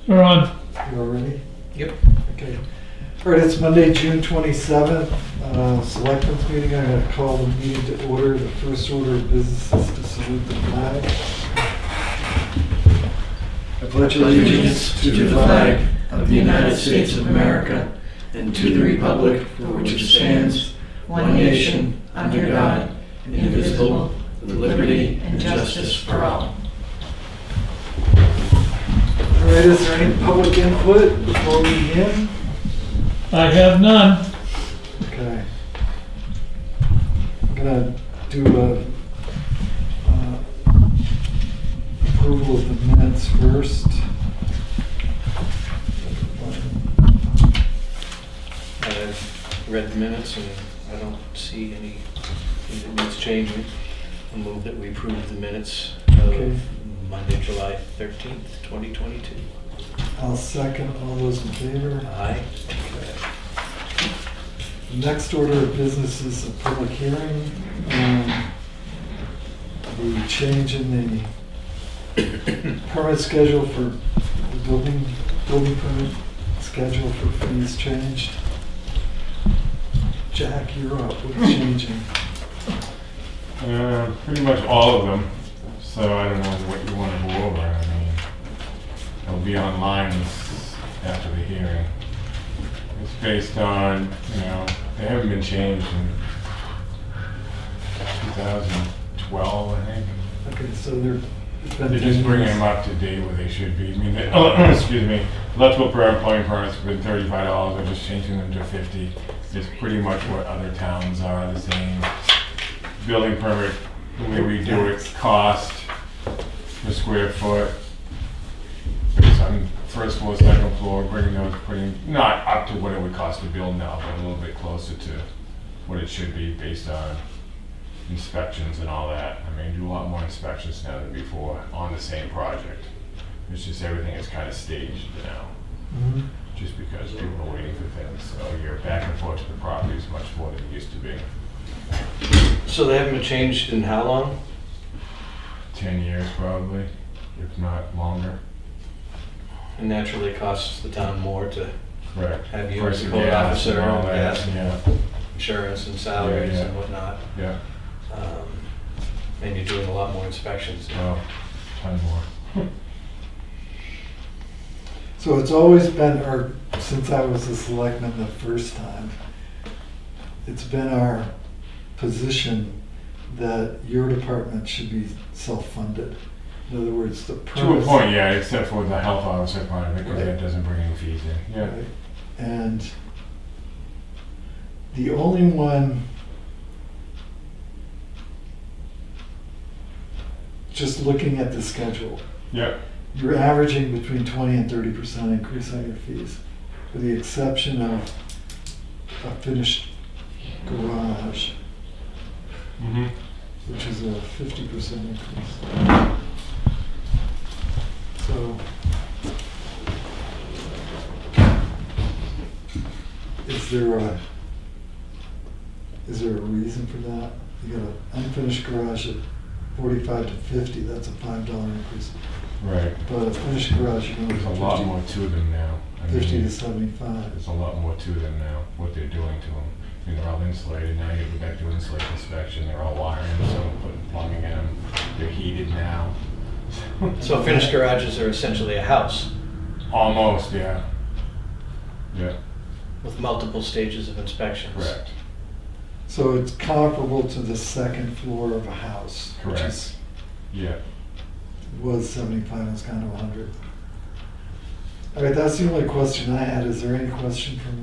We're on. You all ready? Yep. Okay. All right, it's Monday, June 27th, Selectmen's meeting. I'm going to call the meeting to order. The first order of business is to salute the flag. I pledge Allegiance to the flag of the United States of America and to the republic for which it stands, one nation, under God, indivisible, with liberty and justice for all. All right, is there any public input before we begin? I have none. Okay. I'm going to do a approval of the minutes first. I've read the minutes and I don't see anything that needs changing. I'll move that we approve the minutes Okay. of Monday, July 13th, 2022. I'll second. All those in favor? Aye. Okay. The next order of business is a public hearing on the change in the permit schedule for the building permit schedule for fees changed. Jack, you're up. What's changing? Pretty much all of them. So I don't know what you want to go over. I mean, it'll be online after the hearing. It's based on, they haven't been changed in 2012, I think. Okay, so they're just bringing them up to date where they should be. I mean, excuse me, electrical permit, plumbing permits have been $35. They're just changing them to $50. It's pretty much what other towns are, the same. Building permit, the way we do it, cost per square foot. Based on first floor, second floor, bringing those, not up to what it would cost to build now, but a little bit closer to what it should be based on inspections and all that. I mean, do a lot more inspections now than before on the same project. It's just everything is kind of staged now, just because people are waiting for things. So you're back and forth to the properties much more than it used to be. So they haven't been changed in how long? 10 years probably, if not longer. And naturally it costs the town more to Correct. have you Price as a of code gas officer and all and that, gas, yeah. insurance and salaries Yeah. and whatnot. Yeah. And you're doing a lot more inspections. Oh, ton more. So it's always been, or since I was a selectman the first time, it's been our position that your department should be self-funded. In other words, the To a permits. point, yeah, except for the health officer part of it, because Right. that doesn't bring any fees in. Yeah. Right? And the only one, just looking at the schedule, Yep. you're averaging between 20 and 30% increase on your fees, with the exception of a finished garage, Mm-hmm. which is a 50% increase. So, is there a reason for that? You got an unfinished garage at 45 to 50, that's a $5 increase. Right. But a finished garage, you There's a know, lot more to them now. I 50 mean, to 75. there's a lot more to them now, what they're doing to them. I mean, they're all insulated now, you go back to insulation inspection, they're all wiring, so putting plumbing in them, they're heated now. So finished garages are essentially a house Almost, yeah. Yeah, with multiple stages of inspections. correct, So it's comparable to the second floor of a house, which correct. is, Yeah. was 75, it's kind of 100. All right, that's the only question I had. Is there any question from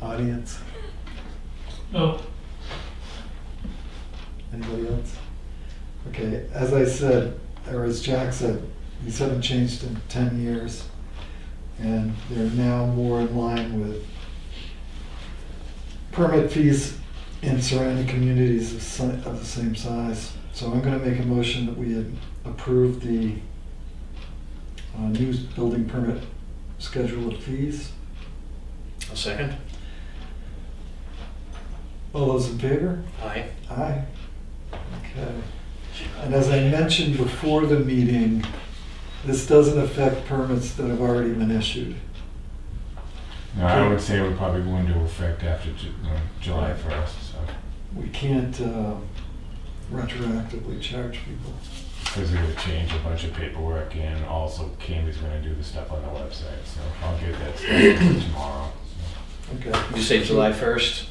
the audience? No. Anybody else? Okay, as I said, or as Jack said, these haven't changed in 10 years, and they're now more in line with permit fees in surrounding communities of the same size. So I'm going to make a motion that we approve the new building permit schedule of fees. A second? All those in favor? Aye. Aye. Okay. And as I mentioned before the meeting, This doesn't affect permits that have already been issued. No, I would say it would probably go into effect after July 1st, so. We can't retroactively charge people. Because they're gonna change a bunch of paperwork and also Candy's gonna do the stuff on the website, so I'll get that stuff tomorrow. Okay. Did you say July 1st?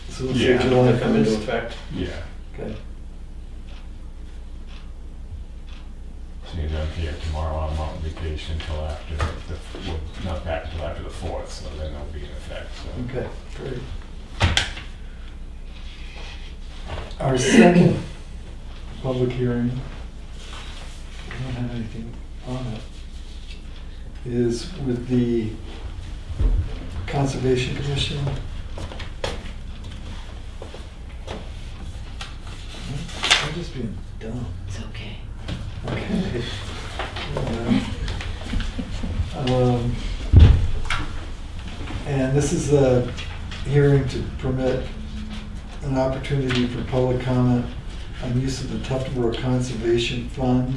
So we'll Yeah. say July To come into 1st. effect? Yeah, Okay. so you're done here tomorrow. I'm on vacation till after well, not back until after the 4th, so then they'll be in effect, so. Okay, great. Our second public hearing, we don't have anything on it, is with the Conservation Commission. I'm just being dumb. It's okay. Okay. And this is a hearing to permit an opportunity for public comment on use of the Tuftonboro Conservation Fund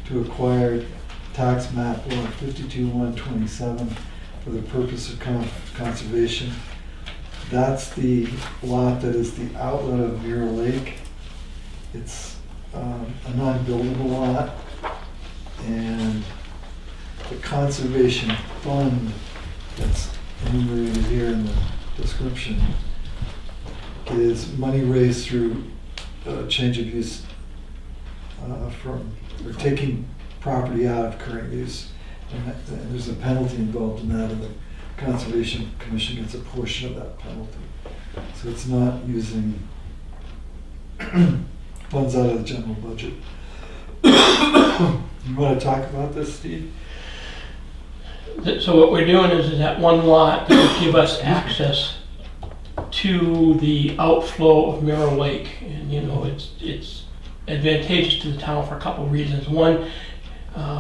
to acquire tax map lot 52-127 for the purpose of conservation. That's the lot that is the outlet of Mirror Lake. It's a non-buildable lot, and the conservation fund that's enumerated here in the description is money raised through change of use or taking property out of current use. And there's a penalty involved in that, and the Conservation Commission gets a portion of that penalty. So it's not using funds out of the general budget. You want to talk about this, Steve? So what we're doing is that one lot that would give us access to the outflow of Mirror Lake. And you know, it's advantageous to the town for a couple of reasons. One,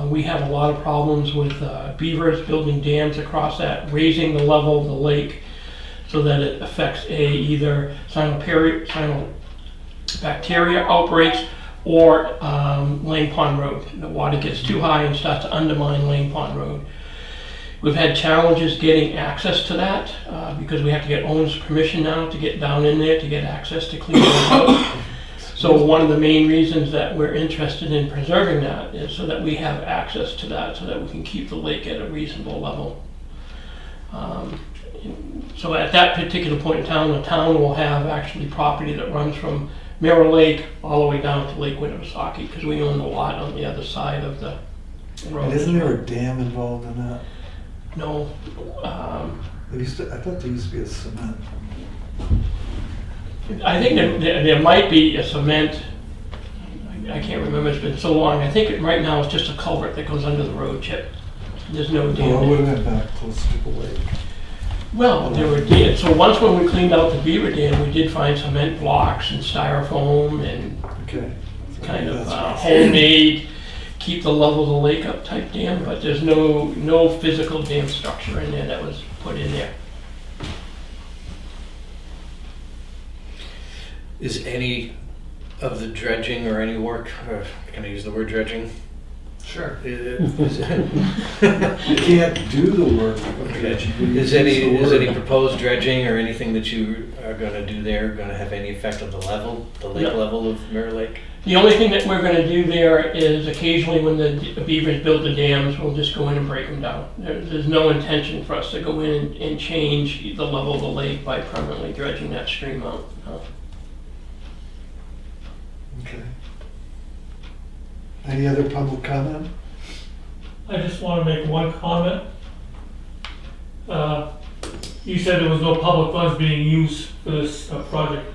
we have a lot of problems with beavers building dams across that, raising the level of the lake so that it affects either cyanobacteria outbreaks or Lane Pond Road. The water gets too high and starts to undermine Lane Pond Road. We've had challenges getting access to that because we have to get owner's permission now to get down in there to get access to clean it out. So one of the main reasons that we're interested in preserving that is so that we have access to that, so that we can keep the lake at a reasonable level. So at that particular point in time, the town will have actually property that runs from Mirror Lake all the way down to Lake Winnipesaukee, because we own the lot on the other side of the road. And isn't there a dam involved in that? No. I thought there used to be a cement. I think there might be a cement, I can't remember, it's been so long. I think right now it's just a culvert that goes under the road, Chip. There's no Well, it dam. would have been back close to the lake. Well, there were dams. So once when we cleaned out the beaver dam, we did find cement blocks and styrofoam and Okay. kind of That's right. homemade, keep the level of the lake up type dam, but there's no physical dam structure in there that was put in there. Is any of the dredging or any work, can I use the word dredging? Sure. Is You can't do the work of dredging. but you Is use any the word. proposed dredging or anything that you are gonna do there gonna have any effect on the level, the lake No. level of Mirror Lake? The only thing that we're gonna do there is occasionally when the beavers build the dams, we'll just go in and break them down. There's no intention for us to go in and change the level of the lake by permanently dredging that stream out. No. Okay. Any other public comment? I just want to make one comment. You said there was no public funds being used for this project.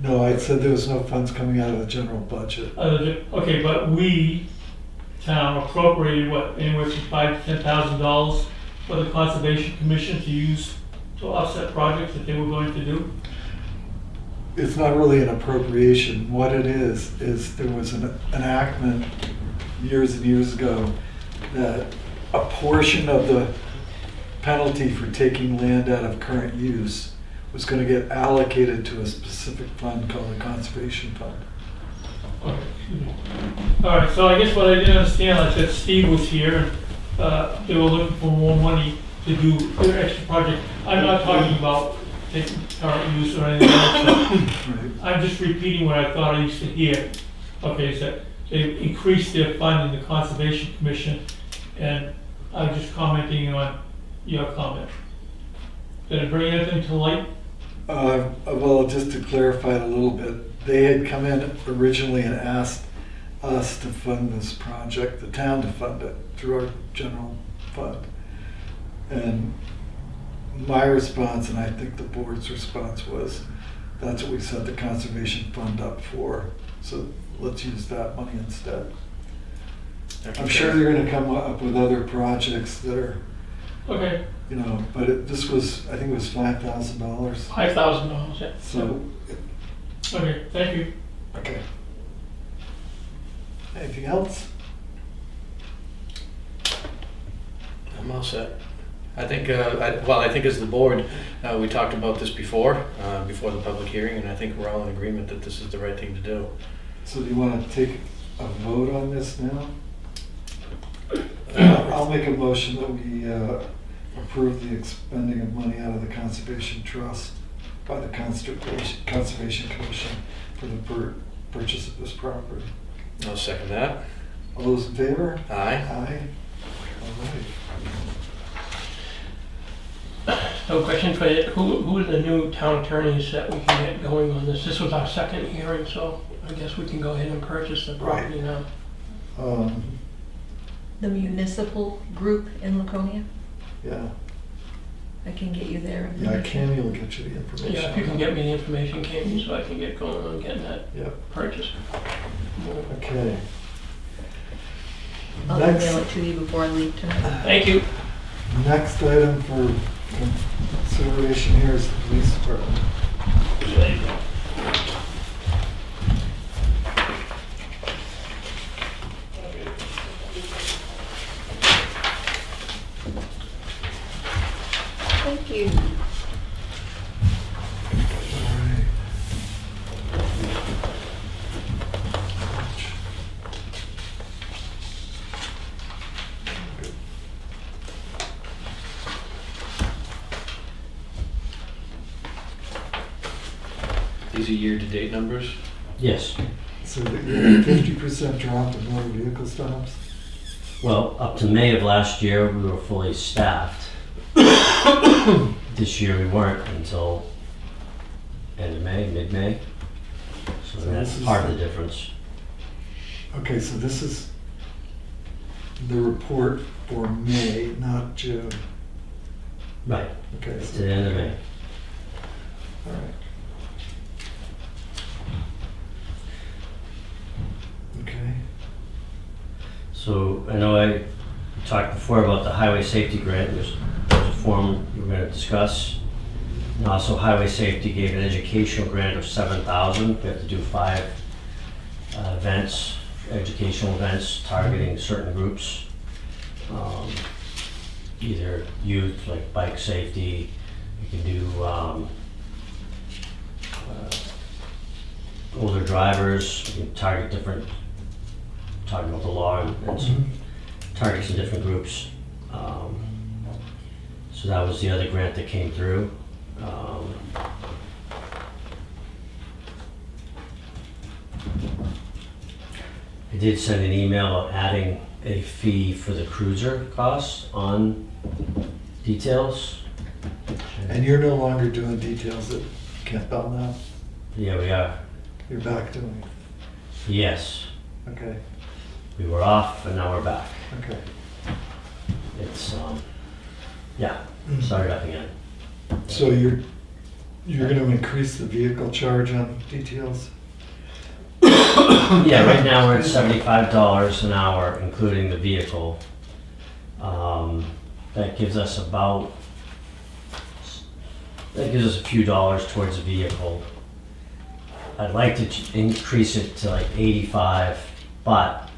No, I said there was no funds coming out of the general budget. Okay, but we, town, appropriated what, anywhere from $5,000 to $10,000 for the Conservation Commission to use to offset projects that they were going to do. It's not really an appropriation. What it is there was an enactment years and years ago that a portion of the penalty for taking land out of current use was going to get allocated to a specific fund called the Conservation Fund. Okay. All right, so I guess what I didn't understand, I said Steve was here, and they were looking for more money to do their extra project. I'm not talking about taking current use or anything else. Right. I'm just repeating what I thought I used to hear. Okay, so they increased their fund in the Conservation Commission, and I'm just commenting on your comment. Did it bring anything to light? Well, just to clarify it a little bit, they had come in originally and asked us to fund this project, the town to fund it through our general fund. And my response, and I think the board's response was, that's what we set the conservation fund up for, so let's use that money instead. I'm sure they're gonna come up with other projects that are, Okay, you know, but this was, I think it was $5,000. $5,000, yeah. So, okay, thank you. okay. Anything else? I'm all set. I think, I think as the board, we talked about this before the public hearing, and I think we're all in agreement that this is the right thing to do. So do you want to take a vote on this now? I'll make a motion that we approve the expending of money out of the Conservation Trust by the Conservation Commission for the purchase of this property. I'll second that. All those in favor? Aye. Aye. All right. So question for you, who are the new town attorneys that we can get going on this? This was our second hearing, so I guess we can go ahead and purchase the property now. The municipal group in Laconia. Yeah, I can get you there. yeah, Cammy will get you the information. Yeah, if you can get me the information, Candy, so I can get going on getting that Yep, purchased. okay. I'll Next- email it to you before I leave tonight. Thank you. Next item for consideration here is the police department. Thank you. These are year-to-date numbers. Yes. So the 50% drop in motor vehicle stops? Well, up to May of last year, we were fully staffed. This year, we weren't until end of May, mid-May. So So that's this is part of the- the difference. Okay, so this is the report for May, not June. Right, Okay. to so- the end of May. All right. Okay. So I know I talked before about the highway safety grant. There's a form we were going to discuss. And also highway safety gave an educational grant of $7,000. We have to do 5 events, educational events targeting certain groups. Either youth, like bike safety, we can do older drivers, we can target different, talking about the law and some target some different groups. So that was the other grant that came through. I did send an email about adding a fee for the cruiser costs on details. And you're no longer doing details at Campbell now? Yeah, we are. You're back doing Yes, it? Okay, we were off and now we're back. okay. It's, yeah, started up again. So you're gonna increase the vehicle charge on details? Yeah, right now we're at $75 an hour, including the vehicle. That gives us a few dollars towards the vehicle. I'd like to increase it to like 85, but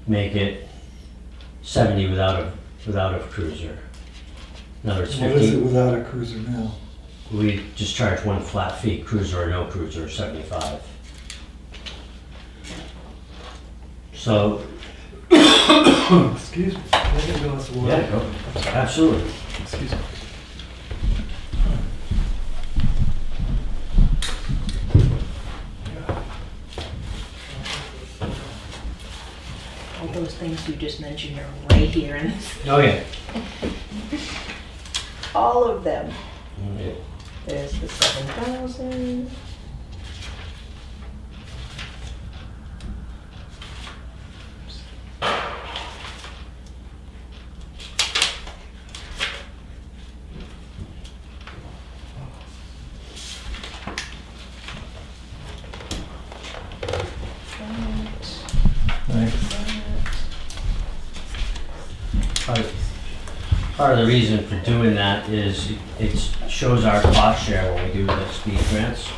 make it 70 without a cruiser. In other words, What is it 15, without a cruiser now? we just charge one flat fee, cruiser or no cruiser, 75. So, Excuse me, can I get a glass of water? yeah, go- absolutely. Excuse me. All those things you just mentioned are right here in this. Oh, yeah. All of them. Yeah. There's the 7,000. Thanks. Part of the reason for doing that is it shows our cost share when we do the speed grants.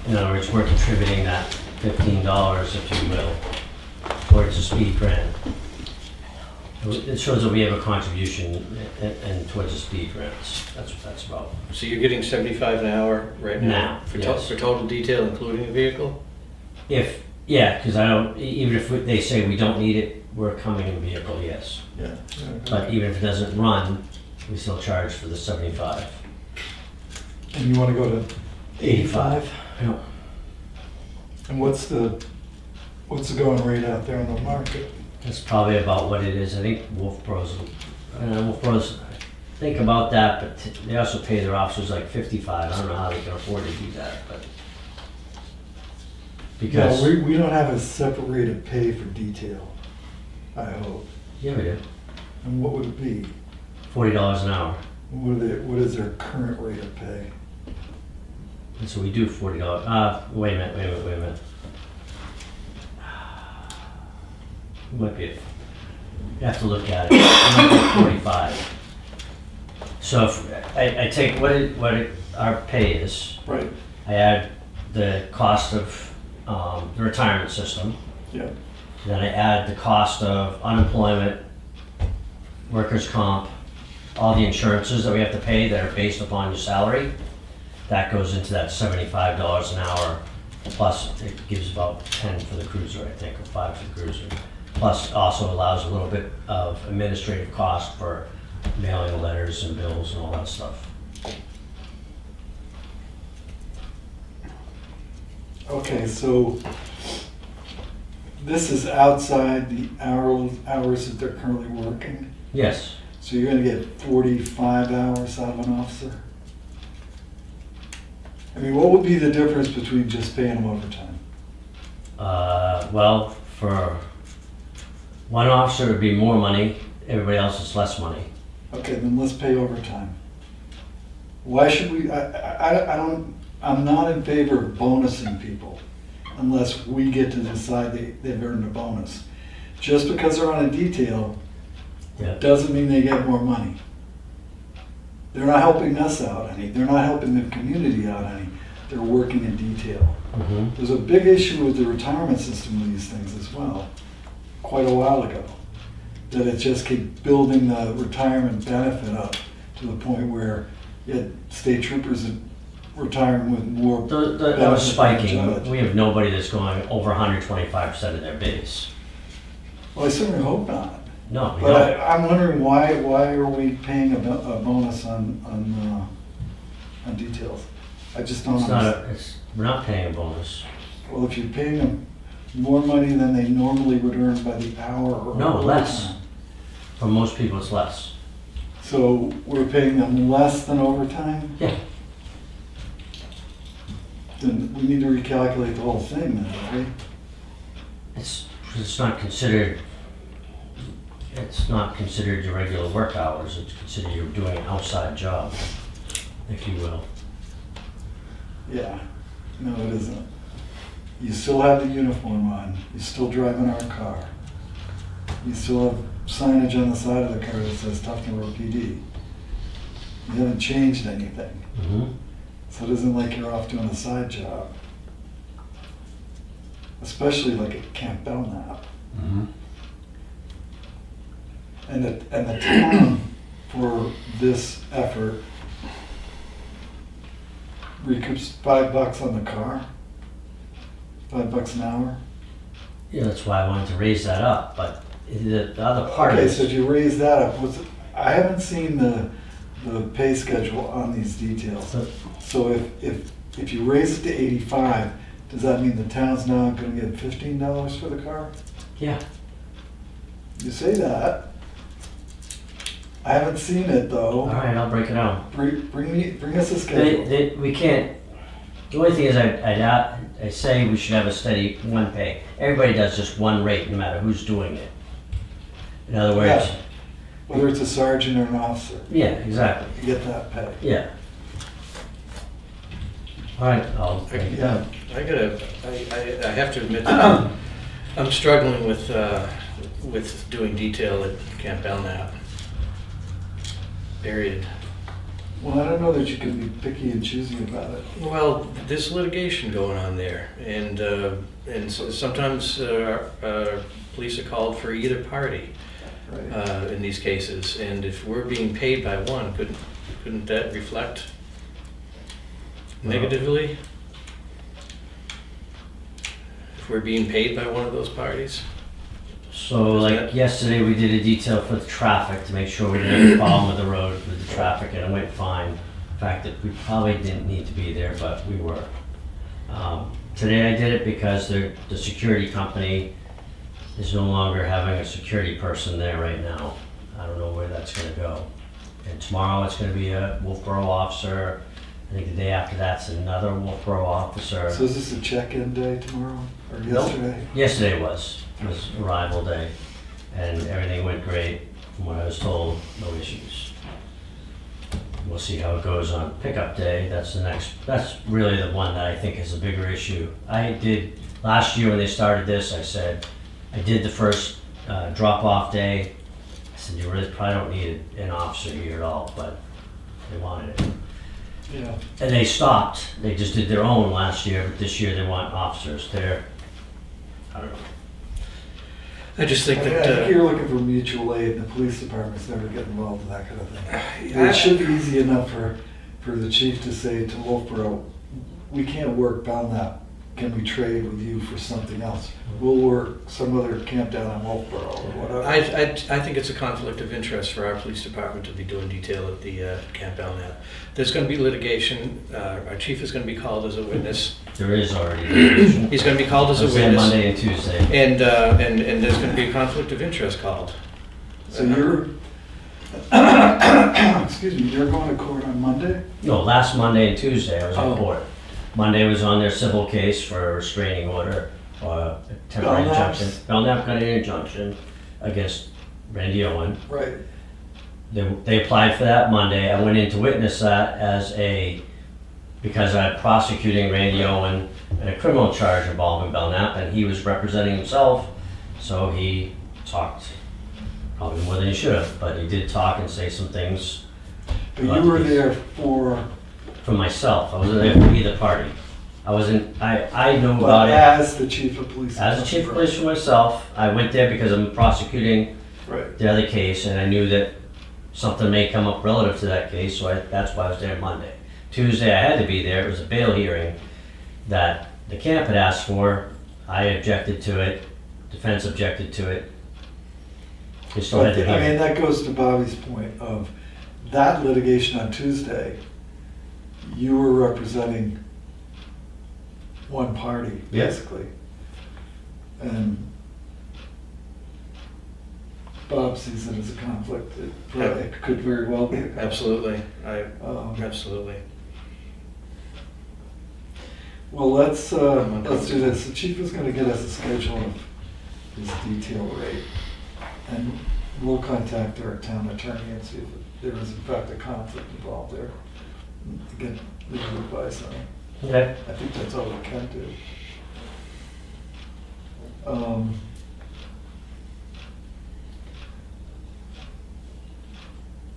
In other words, we're contributing that $15, if you will, towards the speed grant. It shows that we have a contribution and towards the speed grants. That's what that's about. So you're getting 75 an hour right now? Now, For yes. for total detail, including the vehicle? Yeah, because I don't, even if they say we don't need it, we're coming in vehicle, yes. Yeah. But even if it doesn't run, we still charge for the 75. And you wanna go to 85? Yeah. And what's the going rate out there on the market? That's probably about what it is. I think Wolf Bros, think about that, but they also pay their officers like 55. I don't know how they can afford to do that, but. Because. No, we don't have a separate rate of pay for detail, I hope. Yeah, we do. And what would it be? $40 an hour. What is their current rate of pay? And so we do $40. Wait a minute. It might be, you have to look at it. It might be 45. So if I take our pay is, Right. I add the cost of the retirement system, Yeah. then I add the cost of unemployment, workers' comp, all the insurances that we have to pay that are based upon your salary. That goes into that $75 an hour, plus it gives about 10 for the cruiser, I think, or 5 for the cruiser. Plus also allows a little bit of administrative cost for mailing letters and bills and all that stuff. Okay, so this is outside the hours that they're currently working. Yes, So you're gonna get 45 hours out of an officer? I mean, what would be the difference between just paying them overtime? well, for one officer it'd be more money, everybody else is less money. Okay, then let's pay overtime. Why should we, I'm not in favor of bonusing people unless we get to decide they've earned a bonus. Just because they're on a detail Yeah. doesn't mean they get more money. They're not helping us out any, they're not helping the community out any, they're working in detail. Mm-hmm. There's a big issue with the retirement system with these things as well, quite a while ago. That it just kept building the retirement benefit up to the point where you had state troopers that retiring with more. That was benefit than a spiking. judge. We have nobody that's going over 125% of their base. Well, I certainly hope not. No, we But don't. I'm wondering why are we paying a bonus on details? I just don't It's not understand. we're not paying a bonus. Well, if you're paying them more money than they normally would earn by the hour or. No, less. overtime. For most people, it's less. So we're paying them less than overtime? Yeah. Then we need to recalculate the whole thing then, don't we? It's not considered, your regular work hours. It's considered you're doing an outside job, if you will. Yeah, no, it isn't. You still have the uniform on, you're still driving our car. You still have signage on the side of the car that says Tufton Road PD. You haven't changed anything, Mm-hmm. so it isn't like you're off doing a side job. Especially like at Camp Belknap. Mm-hmm. And the town for this effort recoups $5 on the car, $5 an hour. you know, that's why I wanted to raise that up, but the other part Okay, is. so you raise that up, I haven't seen the pay schedule on these details. So if you raise it to 85, does that mean the town's now gonna get $15 for the car? Yeah, You say that. I haven't seen it though. all right, I'll break it out. Bring us a schedule. We can't, the only thing is I say we should have a steady one pay. Everybody does just one rate, no matter who's doing it. In other words, Yeah. Whether it's a sergeant or an officer, yeah, exactly, you get that pay. yeah. All right, I'll break it Yeah. down. I have to admit that I'm struggling with doing detail at Camp Belknap. Period. Well, I don't know that you can be picky and choosy about it. Well, there's litigation going on there, and sometimes police are called for either party Right. in these cases. And if we're being paid by one, couldn't that reflect negatively? If we're being paid by one of those parties? So like yesterday, we did a detail for the traffic to make sure we didn't have a problem with the road with the traffic, and it went fine. In fact, that we probably didn't need to be there, but we were. Today I did it because the security company is no longer having a security person there right now. I don't know where that's gonna go. And tomorrow it's gonna be a Wolfboro officer. I think the day after that's another Wolfboro officer. So is this a check-in day tomorrow or Nope. yesterday? Yesterday was arrival day, and everything went great. From what I was told, no issues. We'll see how it goes on pickup day. That's really the one that I think is a bigger issue. I did, last year when they started this, I said, I did the first drop-off day. I said, you really probably don't need an officer here at all, but they wanted it. Yeah. And they stopped. They just did their own last year, but this year they want officers. I don't know. I just think I think that, you're looking for mutual aid, and the police department's never get involved in that kind of thing. Yeah. It should be easy enough for the chief to say to Wolfboro, we can't work Belknap, can we trade with you for something else? We'll work some other camp down in Wolfboro or whatever. I think it's a conflict of interest for our police department to be doing detail at the Camp Belknap. There's going to be litigation. Our chief is going to be called as a witness. There is already. He's going to be called as I a was there witness. Monday and Tuesday. And there's going to be a conflict of interest called. So you're, excuse me, you're going to court on Monday? No, last Monday and Tuesday I was Oh. in court. Monday was on their civil case for a restraining order or a temporary Belknap's? injunction. Belknap got an injunction against Randy Owen. Right. They applied for that Monday. I went in to witness that because I'm prosecuting Randy Owen in a criminal charge involving Belknap, and he was representing himself, so he talked probably more than he should have, but he did talk and say some things But you were there for myself. I wasn't there for either party. I knew about But it as the chief of police. as a chief of police for myself. I went there because I'm prosecuting Right. the other case, and I knew that something may come up relative to that case, so that's why I was there Monday. Tuesday, I had to be there. It was a bail hearing that the camp had asked for. I objected to it. Defense objected to it. They still had But, the I mean, hearing. that goes to Bobby's point of that litigation on Tuesday, you were representing one party, Yeah. basically. And Bob sees it as a conflict. It could very well be a conflict. Absolutely. Um, Absolutely. Well, let's do this. The chief is gonna get us a schedule of his detail rate. And we'll contact our town attorney and see if there is in fact a conflict involved there. To get legal advice on it. Okay. I think that's all we can do.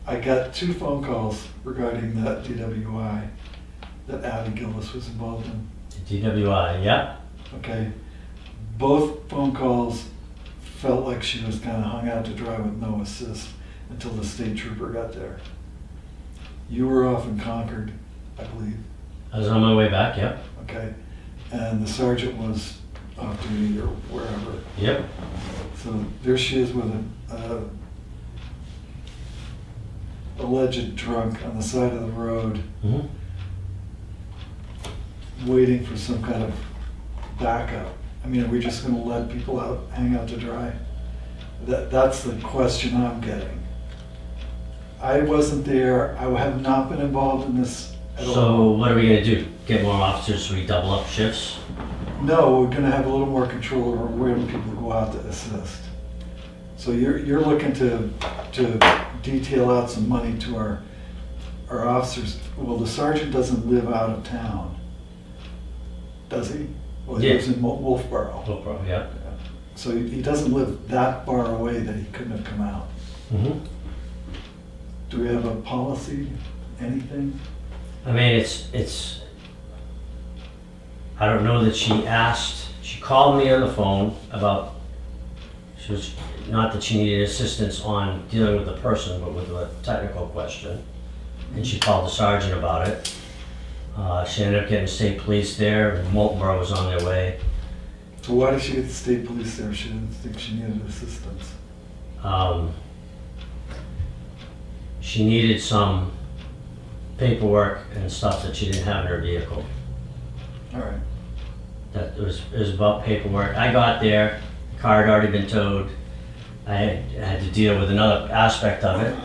I got 2 phone calls regarding that DWI that Abby Gillis was involved in. DWI, yeah. Okay, both phone calls felt like she was kind of hung out to dry with no assist until the state trooper got there. You were off in Concord, I believe, I was on my way back, yeah. okay? And the sergeant was off duty or wherever. Yep. So there she is with a alleged drunk on the side of the road, Mhm. waiting for some kind of backup. I mean, are we just gonna let people hang out to dry? That's the question I'm getting. I wasn't there, I have not been involved in this at all. So what are we gonna do? Get more officers so we double up shifts? No, we're gonna have a little more control over when people go out to assist. So you're looking to detail out some money to our officers. Well, the sergeant doesn't live out of town, does he? Well, he Yeah. lives in Wolfboro. Oh, probably, yeah. So he doesn't live that far away that he couldn't have come out. Mm-hmm. Do we have a policy, anything? I mean, it's, I don't know that she called me on the phone about, not that she needed assistance on dealing with the person, but with a technical question. And she called the sergeant about it. She ended up getting state police there, and Moltenboro was on their way. So why did she get the state police there? She didn't think she needed assistance. She needed some paperwork and stuff that she didn't have in her vehicle. All right. That it was about paperwork. I got there, the car had already been towed. I had to deal with another aspect of it.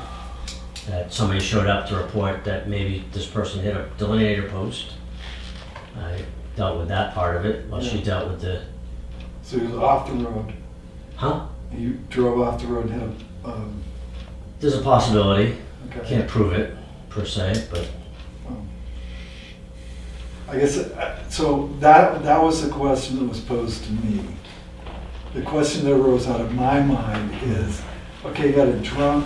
That somebody showed up to report that maybe this person hit a delineator post. I dealt with that part of it while she Yeah. dealt with the, So he was off the road. huh? You drove off the road and hit a, There's a possibility. okay. Can't prove it per se, but I guess, so that was the question that was posed to me. The question that arose out of my mind is, okay, you got a drunk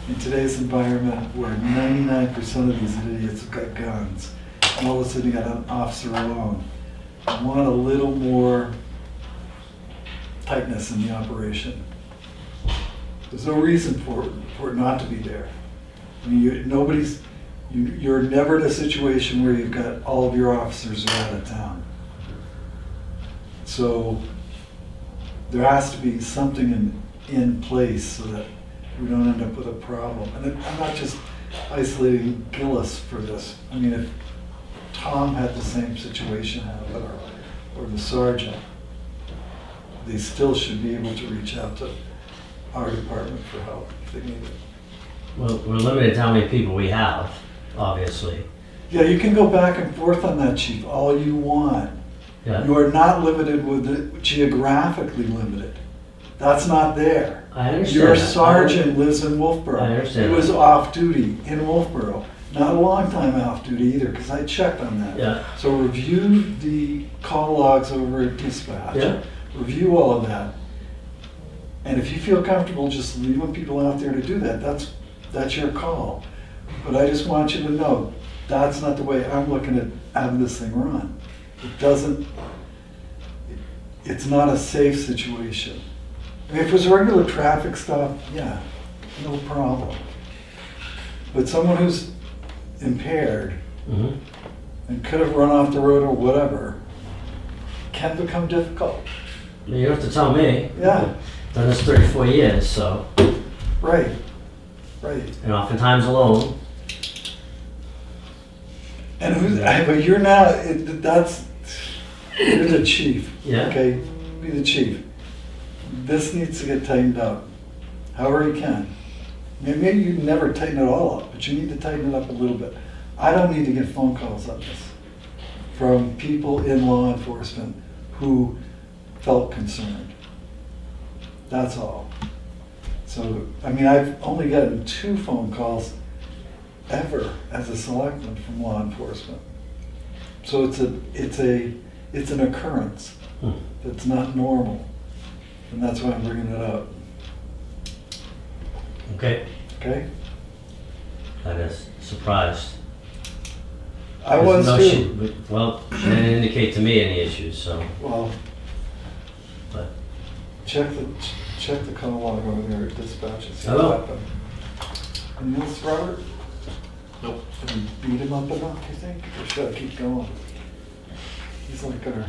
in today's environment where 99% of these idiots have got guns, and all of a sudden you got an officer alone. I want a little more tightness in the operation. There's no reason for it not to be there. I mean, you're never in a situation where you've got all of your officers are out of town. So there has to be something in place so that we don't end up with a problem. And I'm not just isolating Gillis for this. I mean, if Tom had the same situation happen, or the sergeant, they still should be able to reach out to our department for help if they need it. well, we're limited to how many people we have, obviously. Yeah, you can go back and forth on that, chief, all you want. Yeah, You are not limited with the, geographically limited. That's not there. I understand. Your that. sergeant lives in Wolfboro. I understand He was that. off duty in Wolfboro. Not a long time off duty either, because I checked on that. Yeah, So review the call logs over at dispatch. yeah, Review all of that. And if you feel comfortable just leaving people out there to do that, that's your call. But I just want you to know, that's not the way I'm looking at having this thing run. It's not a safe situation. I mean, if it was regular traffic stop, yeah, no problem. But someone who's impaired mm-hmm. and could have run off the road or whatever can become difficult. You don't have to tell me. Yeah, Done this 34 years, so, right. and oftentimes alone. And but you're now, you're the chief. Yeah. Okay, be the chief. This needs to get tightened up, however you can. Maybe you never tighten it all up, but you need to tighten it up a little bit. I don't need to get phone calls on this from people in law enforcement who felt concerned. That's all. So, I mean, I've only gotten 2 phone calls ever as a selectman from law enforcement. So it's an occurrence that's not normal, and that's why I'm bringing it up. Okay, Okay? I was surprised. I was No, too. Well, she didn't indicate to me any issues, so, Well, but, check the call log over there at dispatch and see I what will. happened. And this, Robert? Nope. Did we beat him up enough, you think? Or should I keep going? He's like our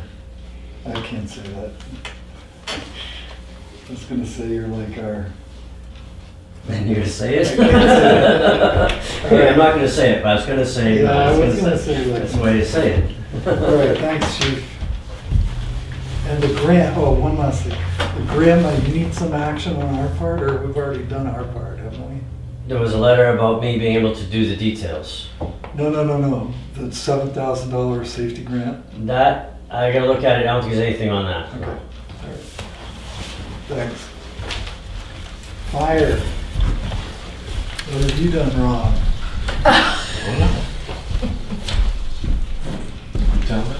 I can't say that. I was gonna say you're like our, Then you're gonna say it? I can't say it. Okay, I'm not gonna say it, but I was gonna say. Yeah, I was gonna say like. That's the way to say it. All right, thanks, chief. And the grant, oh, one last thing. The grant, you need some action on our part, or we've already done our part, haven't we? There was a letter about me being able to do the details. No. The $7,000 safety grant? That, I gotta look at it, I don't think there's anything on that. Okay, all right. Thanks. Fire. What have you done wrong? Tell me.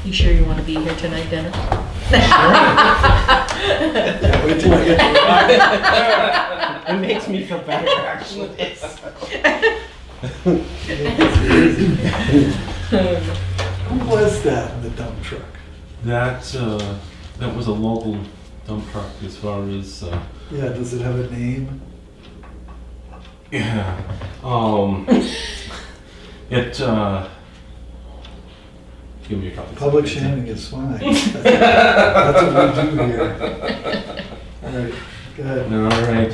You sure you want to be here tonight, Dennis? Yeah, wait till I get to It makes me feel better, actually. Who was that in the dump truck? That was a local dump truck as far as, Yeah, does it have a name? yeah, it, give me a couple. Public seconds. shaming is fine. That's what we do here. All right, go ahead. All right.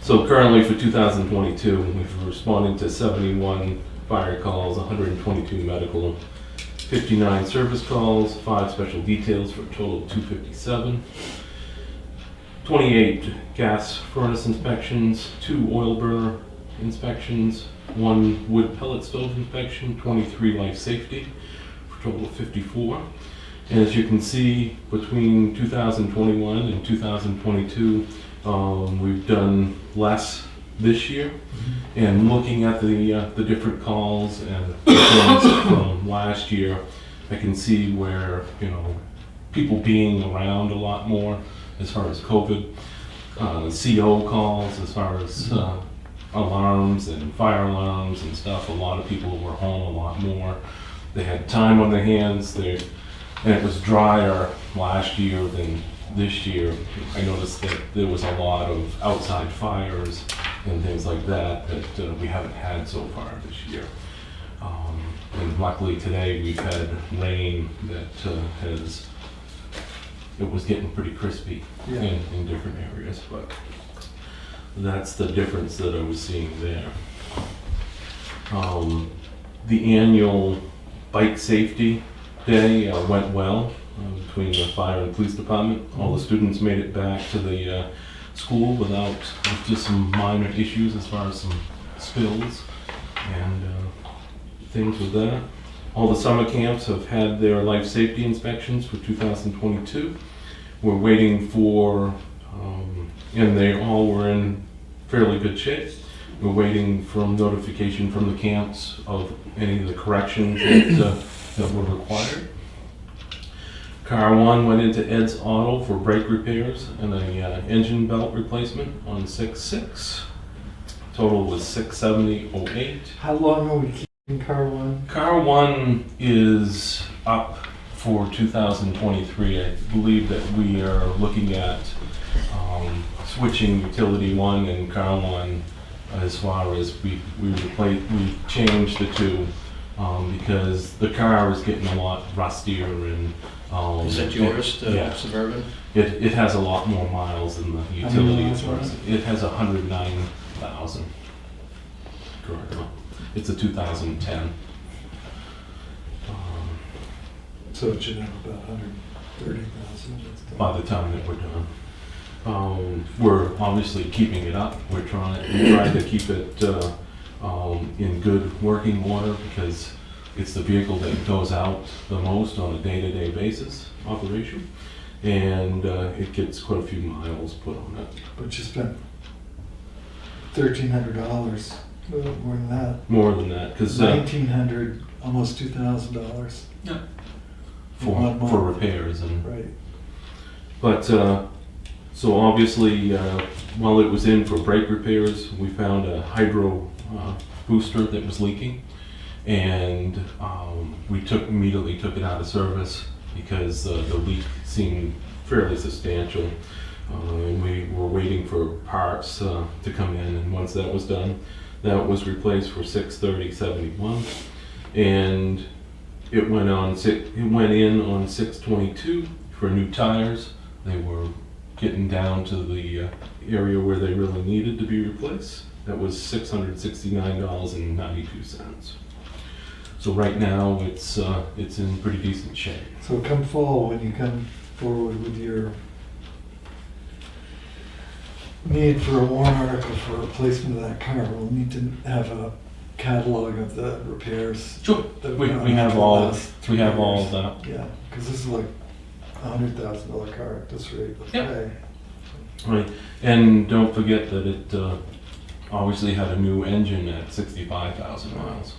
So currently for 2022, we've responded to 71 fire calls, 122 medical, 59 service calls, 5 special details for a total of 257. 28 gas furnace inspections, 2 oil burner inspections, 1 wood pellet stove inspection, 23 life safety, for a total of 54. And as you can see, between 2021 and 2022, we've done less this year. And looking at the different calls and things from last year, I can see where, people being around a lot more as far as COVID, CO calls, as far as alarms and fire alarms and stuff. A lot of people were home a lot more. They had time on their hands. And it was drier last year than this year. I noticed that there was a lot of outside fires and things like that we haven't had so far this year. And luckily today we've had rain that it was getting pretty crispy Yeah. in different areas, but that's the difference that I was seeing there. The annual bike safety day went well between the fire and police department. All the students made it back to the school with just some minor issues as far as some spills and things with that. All the summer camps have had their life safety inspections for 2022. We're waiting for, and they all were in fairly good shape. We're waiting for notification from the camps of any of the corrections that were required. Car 1 went into Ed's Auto for brake repairs and a engine belt replacement on 6/6. Total was $670.08. How long are we keeping car 1? Car 1 is up for 2023. I believe that we are looking at switching utility 1 and car 1 as far as we changed the two because the car is getting a lot rustier and Is that yours, the yeah. Suburban? It has a lot more miles than the utility as far miles as, it has 109,000. Correct. It's a 2010. So it should have about 130,000. By the time that we're done. We're obviously keeping it up. We try to keep it in good working order because it's the vehicle that goes out the most on a day-to-day basis operation. And it gets quite a few miles put on it. But you spent $1,300, more than that. More than that, because $1,900, almost $2,000. for repairs and Right. but so obviously while it was in for brake repairs, we found a hydro booster that was leaking, and we immediately took it out of service because the leak seemed fairly substantial, and we were waiting for parts to come in, and once that was done, That was replaced for $630.71, and it went in on 6/22 for new tires. They were getting down to the area where they really needed to be replaced. That was $669.92. So right now it's in pretty decent shape. So come fall, when you come forward with your need for a warrant article for replacement of that car, we'll need to have a catalog of the repairs. Sure. that We went on have for the all last 3 we have all years. of that. Yeah, because this is like $100,000 car at this rate of Yep. pay. Right, and don't forget that it obviously had a new engine at 65,000 miles.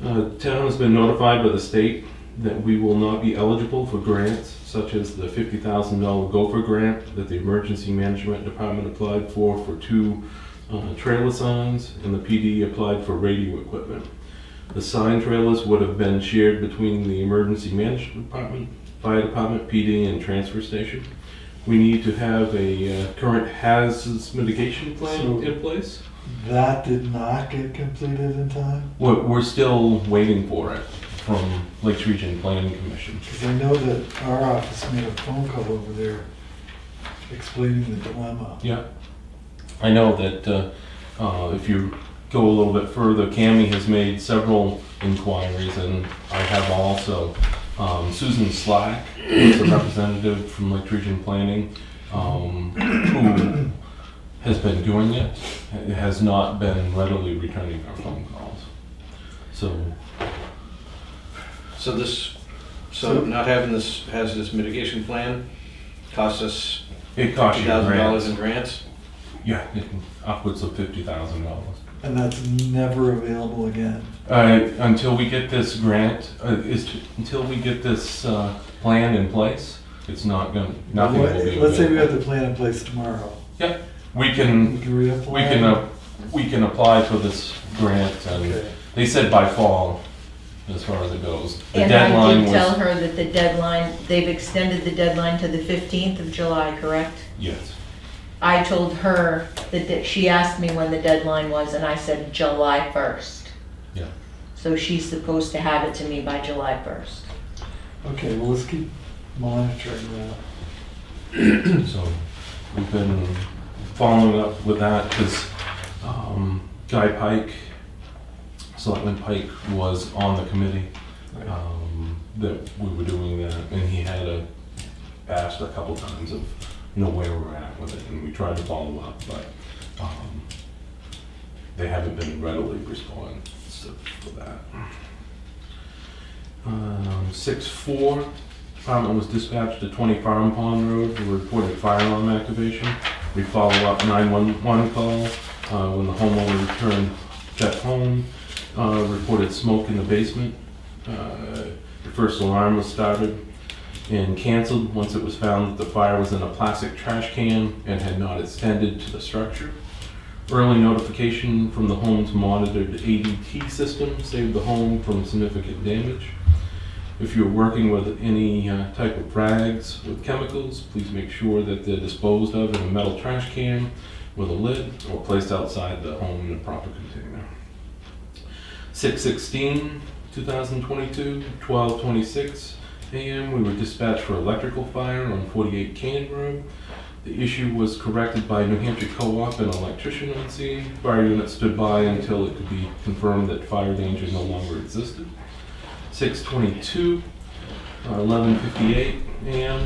So, town has been notified by the state that we will not be eligible for grants such as the $50,000 Gopher grant that the Emergency Management Department applied for 2 trailer signs, and the PD applied for radio equipment. The sign trailers would have been shared between the Emergency Management Department, Fire Department, PD, and Transfer Station. We need to have a current hazards mitigation plan in place. That did not get completed in time? We're still waiting for it from Lakes Region Planning Commission. Because I know that our office made a phone call over there explaining the dilemma. Yeah. I know that if you go a little bit further, Cami has made several inquiries, and I have also. Susan Slack is a representative from Lake Region Planning who has been doing it. It has not been readily returning our phone calls. So not having this hazardous mitigation plan costs us It costs you $50,000 in grants. grants? Yeah, upwards of $50,000. And that's never available again. Until we get this grant, until we get this plan in place, it's not going. Nothing will be. Let's say we available. have the plan in place tomorrow. Yeah, we can. We can reapply. We can apply for this grant, and Okay. they said by fall, as far as it goes. The And I deadline did tell was her that the deadline, they've extended the deadline to the 15th of July, correct? yes. I told her that she asked me when the deadline was, and I said July 1st. Yeah. So she's supposed to have it to me by July 1st. Okay, well, let's keep monitoring that. So we've been following up with that because Guy Pike, Selectman Pike, was on the committee that we were doing that, and he had asked a couple times of where we're at with it, and we tried to follow up, but they haven't been readily responsive for that. 6/4, department was dispatched to 20 Farm Pond Road for reported firearm activation. We follow up 911 call when the homeowner returned check home, reported smoke in the basement. The first alarm was started and canceled once it was found that the fire was in a plastic trash can and had not extended to the structure. Early notification from the home's monitored ADT system saved the home from significant damage. If you're working with any type of rags with chemicals, please make sure that they're disposed of in a metal trash can with a lid or placed outside the home in a proper container. 6/16/2022, 12:26 a.m. we were dispatched for electrical fire on 48 Canyon Road. The issue was corrected by New Hampshire Co-op and an electrician on scene. Fire unit stood by until it could be confirmed that fire danger no longer existed. 6/22, 11:58 a.m.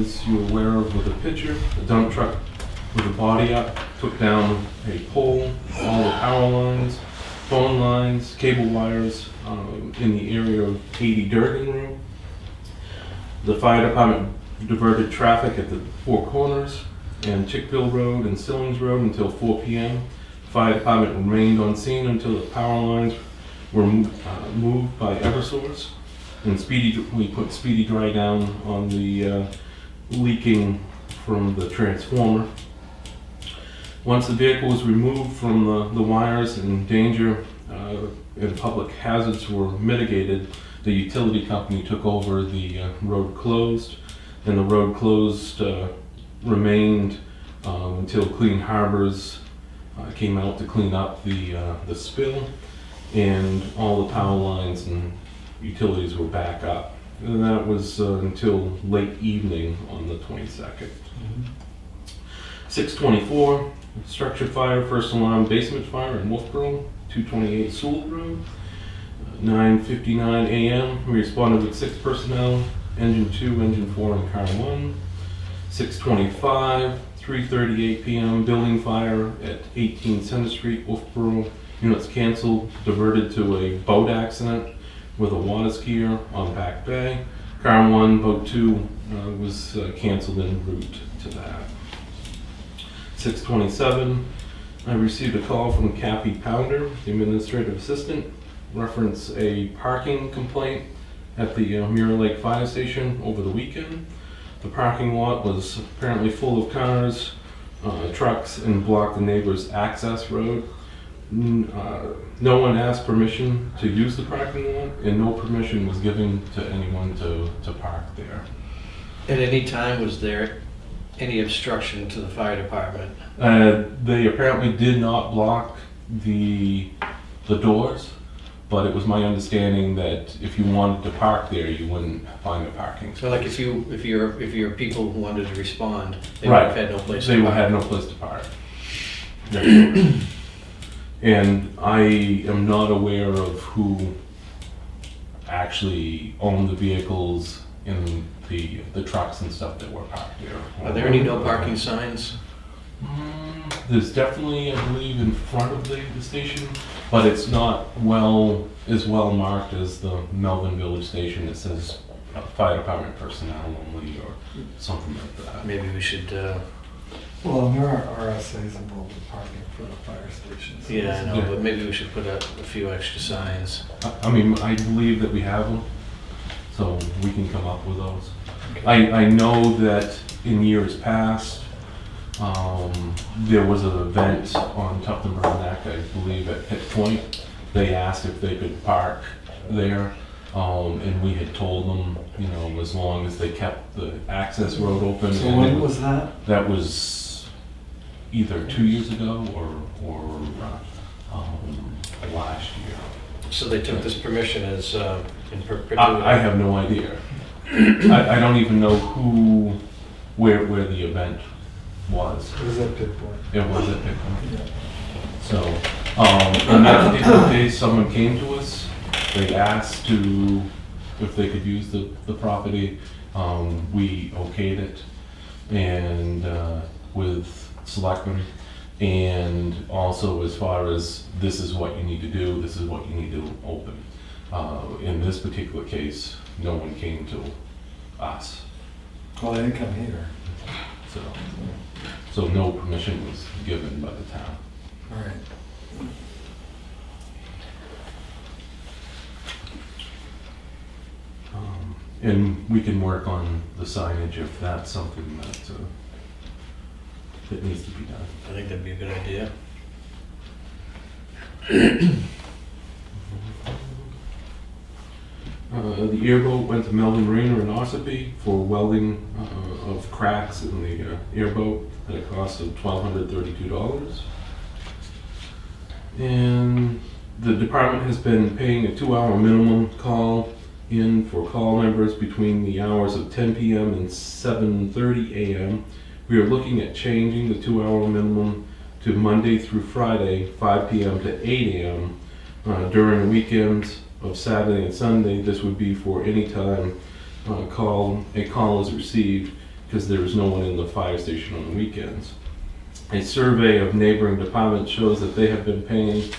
As you're aware of with the picture, a dump truck with a body up took down a pole, all the power lines, phone lines, cable wires in the area of 80 Durgan Road. The fire department diverted traffic at the four corners and Chickville Road and Stillings Road until 4 p.m. Fire department remained on scene until the power lines were moved by Eversource. And we put Speedy Dry down on the leaking from the transformer. Once the vehicle was removed from the wires and danger and public hazards were mitigated, the utility company took over the road closed, and the road closed remained until Clean Harbors came out to clean up the spill, and all the power lines and utilities were back up. And that was until late evening on the 22nd. 6:24, structure fire, first alarm, basement fire in Wolfboro, 228 Sewell Road. 9:59 a.m., we responded with 6 personnel, engine 2, engine 4, and car 1. 6:25, 3:38 p.m., building fire at 18 Center Street, Wolfboro. Units canceled, diverted to a boat accident with a water skier on Back Bay. Car 1, boat 2 was canceled en route to that. 6:27, I received a call from Kathy Pounder, the administrative assistant, reference a parking complaint at the Mirror Lake Fire Station over the weekend. The parking lot was apparently full of cars, trucks, and blocked the neighbor's access road. No one asked permission to use the parking lot, and no permission was given to anyone to park there. At any time, was there any obstruction to the fire department? They apparently did not block the doors, but it was my understanding that if you wanted to park there, you wouldn't find a parking space. So like if your people who wanted to respond, they would Right. have had no place They to would park. have no place to park. And I am not aware of who actually owned the vehicles in the trucks and stuff that were parked there. Are there any no parking signs? There's definitely, I believe, in front of the station, but it's not as well marked as the Melvin Village Station. It says fire department personnel only or something like that. Maybe we should, Well, and there are RSA's involved in parking for the fire stations. yeah, I know, Yeah. but maybe we should put up a few extra signs. I mean, I believe that we have them, so we can come up with those. I know that in years past, there was an event on Tufton Neck, I believe at Pitt Point. They asked if they could park there, and we had told them, you know, as long as they kept the access road open. So and when it was that? That was either 2 years ago or last year. So they took this permission as in perpetuity? I have no idea. I don't even know where the event was. It was at Pittsburgh. It was at Pickle. Yeah. So, in that particular case, someone came to us. They asked if they could use the property. We okayed it, and with Selectmen, and also as far as this is what you need to do, this is what you need to open. In this particular case, no one came to us, Well, they didn't come here. so no permission was given by the town. All right. And we can work on the signage if that's something that needs to be done. I think that'd be a good idea. The airboat went to Melvin Marina in Ossipee for welding of cracks in the airboat at a cost of $1,232. And the department has been paying a 2-hour minimum call in for call numbers between the hours of 10 p.m. and 7:30 a.m. We are looking at changing the 2-hour minimum to Monday through Friday, 5 p.m. to 8 a.m. During the weekends of Saturday and Sunday, this would be for any time a call is received, because there is no one in the fire station on the weekends. A survey of neighboring departments shows that they have been paying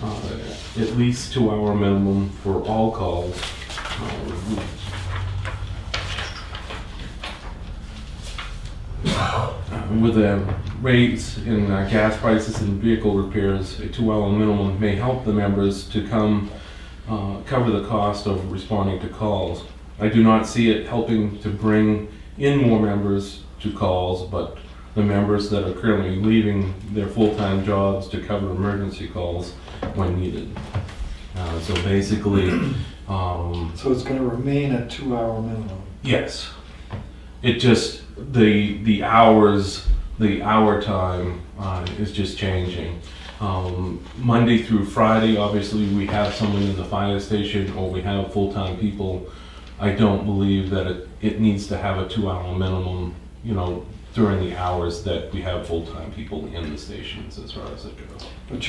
at least 2-hour minimum for all calls. With the rates in gas prices and vehicle repairs, a 2-hour minimum may help the members to cover the cost of responding to calls. I do not see it helping to bring in more members to calls, but the members that are currently leaving their full-time jobs to cover emergency calls when needed. So basically, So it's gonna remain a 2-hour minimum. yes. It just, the hours the hour time is just changing. Monday through Friday, obviously, we have someone in the fire station or we have full-time people. I don't believe that it needs to have a 2-hour minimum, you know, during the hours that we have full-time people in the stations as far as it goes. But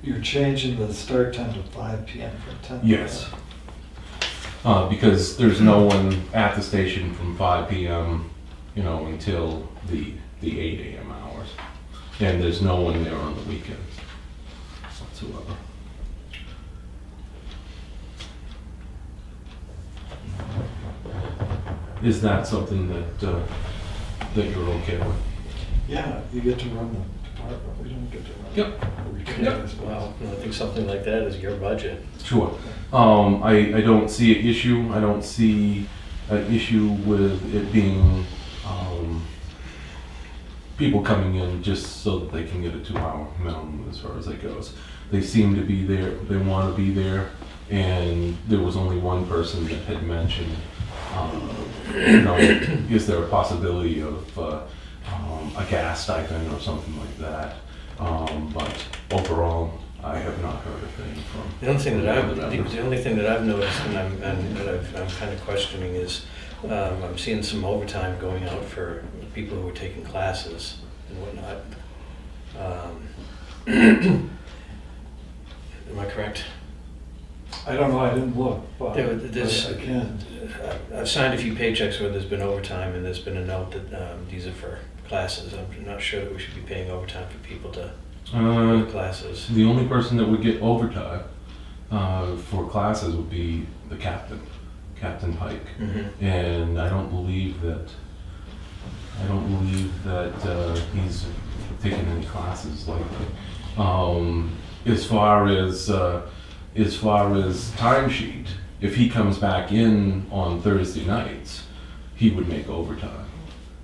you're changing the start time to 5 p.m. from 10 p.m. Yes. Because there's no one at the station from 5 p.m., you know, until the 8 a.m. hours. And there's no one there on the weekends whatsoever. Is that something that you're okay with? Yeah, you get to run the department. We don't get to run Yep. the retainers. Well, I think something like that is your budget. Sure. I don't see an issue. I don't see an issue with it being people coming in just so that they can get a 2-hour minimum as far as that goes. They seem to be there, they want to be there, and there was only one person that had mentioned, you know, is there a possibility of a gas stipend or something like that? But overall, I have not heard a thing from. The only thing that I've noticed, and I'm kind of questioning, is I'm seeing some overtime going out for people who are taking classes and whatnot. Am I correct? I don't know, I didn't look, but There's- I can. I've signed a few paychecks where there's been overtime, and there's been a note that these are for classes. I'm not sure that we should be paying overtime for people to go to classes. The only person that would get overtime for classes would be the captain, Captain Pike. Mm-hmm. And I don't believe that he's taken any classes lately. As far as timesheet, if he comes back in on Thursday nights, he would make overtime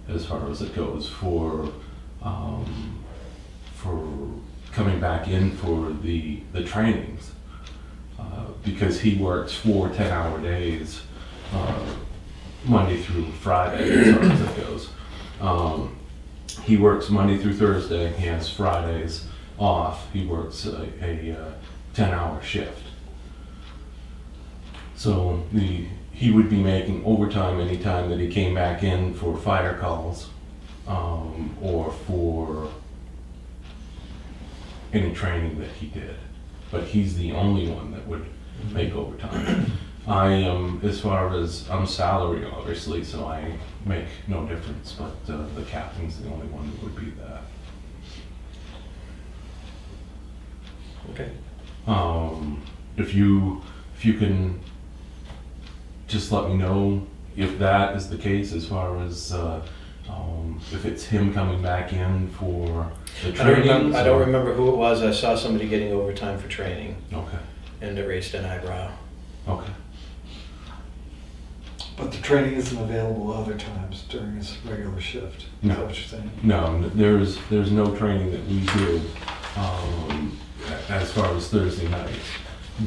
as far as it goes for coming back in for the trainings. Because he works 4 10-hour days, Monday through Friday, as far as it goes. He works Monday through Thursday, he has Fridays off, he works a 10-hour shift. So he would be making overtime anytime that he came back in for fire calls, or for any training that he did. But he's the only one that would make overtime. I am, as far as, I'm salary obviously, so I make no difference, but the captain's the only one that would be that. Okay. If you can just let me know if that is the case, as far as if it's him coming back in for the trainings. I don't remember who it was. I saw somebody getting overtime for training, Okay, and it raised an eyebrow. okay. But the training isn't available other times during his regular shift. No. Is that what you're saying? No, there's no training that we do, as far as Thursday nights,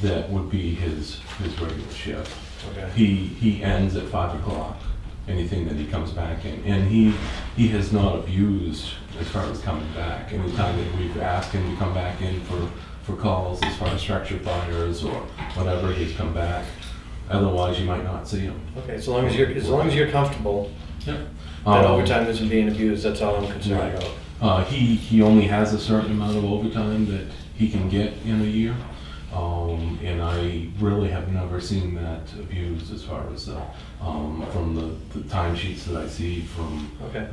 that would be his regular shift. Okay. He ends at 5 o'clock, anything that he comes back in. And he has not abused as far as coming back. Anytime that we've asked him to come back in for calls as far as structure fires or whatever, he's come back. Otherwise, you might not see him. Okay. As long as you're comfortable Yeah. that overtime isn't being abused, that's all I'm concerned Right. about. He only has a certain amount of overtime that he can get in a year. And I really have never seen that abused as far as from the timesheets that I see from Okay.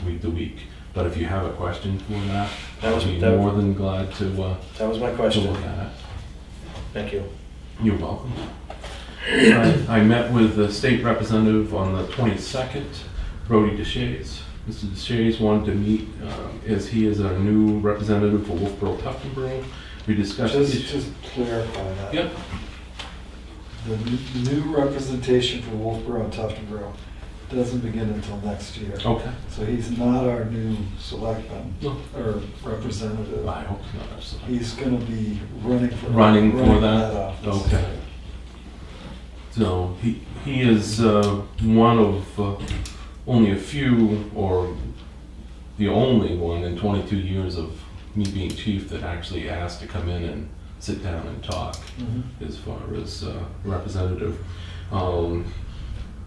week to week. But if you have a question for that, That was- I'll be that- more than glad to That was my look question. at it. Thank you. You're welcome. I met with the state representative on the 22nd, Brody Deshays. Mr. Deshays wanted to meet, as he is our new representative for Wolfboro Tuftonboro. We discussed Just clarify that. Yep. The new representation for Wolfboro and Tuftonboro doesn't begin until next year. Okay. So he's not our new selectman No. or representative. I hope not. So. He's gonna be running for that? office. Okay. So he is one of only a few, or the only one in 22 years of me being chief that actually asked to come in and sit down and talk as far as representative.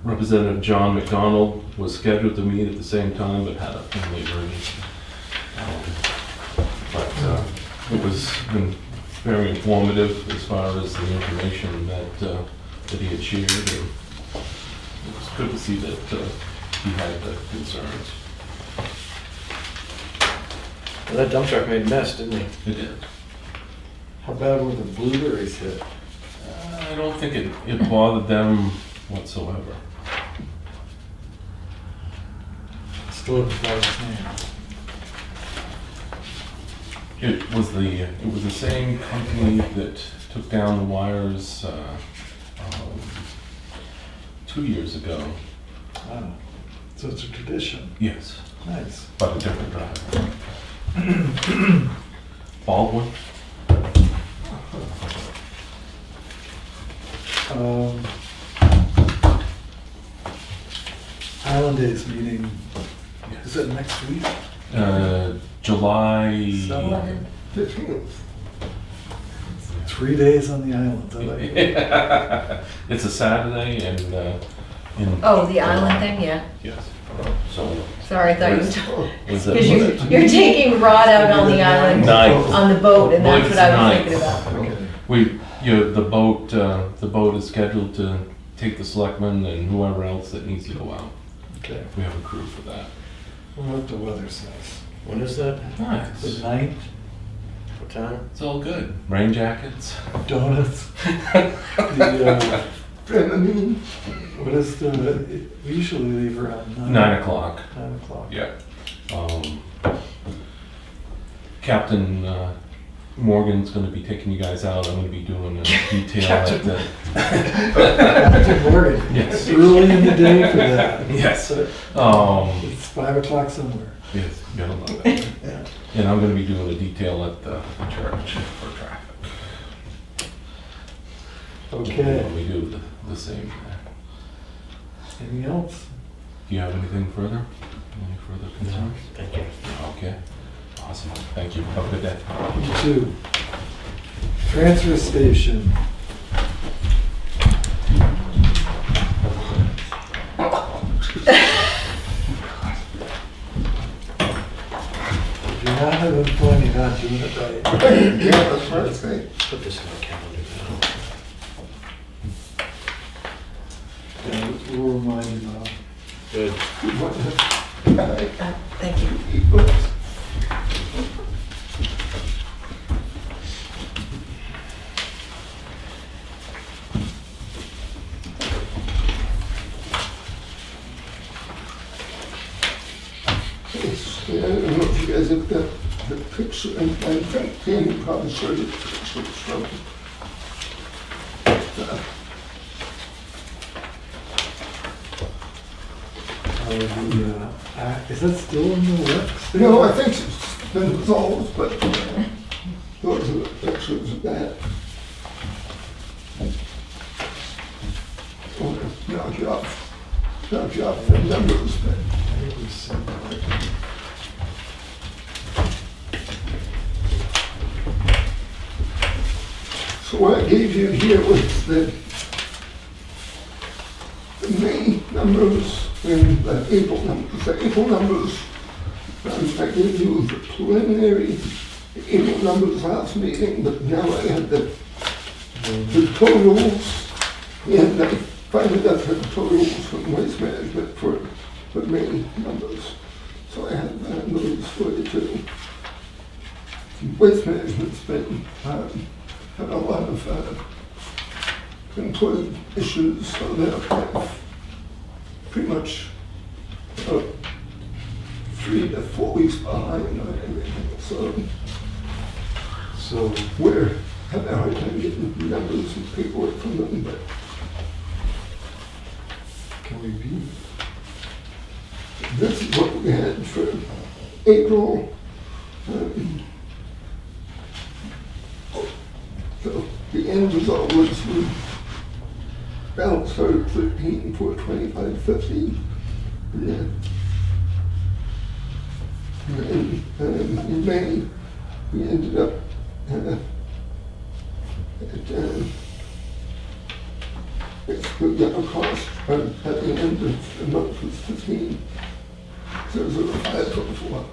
Representative John McDonald was scheduled to meet at the same time but had a family emergency. But it was been very informative as far as the information that he had shared, and it was good to see that he had the concerns. Well, that dump truck made a mess, didn't he? It did. How bad were the blueberries hit? I don't think it bothered them whatsoever. Still haven't found his name. It was the same company that took down the wires 2 years ago. Ah, so it's a tradition. Yes, Nice. but a different driver. Baldwin. Island Days meeting, is it next week? July. 15th. 3 days on the islands, I like it. It's a Saturday and in. Oh, the island thing, yeah. Yes. So. Sorry, I thought you were, Was because it? you're taking Rod out on the island Ninth. on the boat, and that's Well, what I was it's thinking about. Okay. The boat is scheduled to take the selectmen and whoever else that needs to go out. Okay. We have a crew for that. What the weather says. When is that? The Nice. 9th, What time? It's all good. Rain jackets. donuts. What is we usually leave around 9 o'clock. 9 o'clock. Yeah. Captain Morgan's going to be taking you guys out. I'm going to be doing a detail at the. Captain Morgan. Yes. Early in the day for that. Yes. So it's 5 o'clock somewhere. Yes, you gotta love it. Yeah. And I'm going to be doing a detail at the church for traffic. Okay. And we do the same there. Anything else? Do you have anything further? Any further concerns? Thank you. Okay. Awesome. Thank you. Have a good day. You too. Transfer station. If you're not having fun, you're not doing it right. Yeah, that's what I think. Put this in the calendar now. Yeah, we'll remind you, Bob. Good. Thank you. I don't know if you guys have got the picture, and I think Danny probably showed you the picture from. Is that still in the works? No, I think it's been resolved, but those are the pictures of that. Knock you off the numbers, but I think we've seen that. so what I gave you here was the May numbers and the April numbers. The April numbers, I gave you the preliminary April numbers last meeting, but now I have the totals, and I finally got the totals from Waste Management for May numbers. So I have those for you too. Waste Management's been had a lot of employee issues, so they're kind of pretty much 3 to 4 weeks behind on everything. So we're having a hard time getting numbers and paperwork from them, but Can we view? this is what we had for April. So the end result was we balance started 13 for 25.50. And then In May, we ended up basically our cost at the end of the month was 15. So it was over 5.4.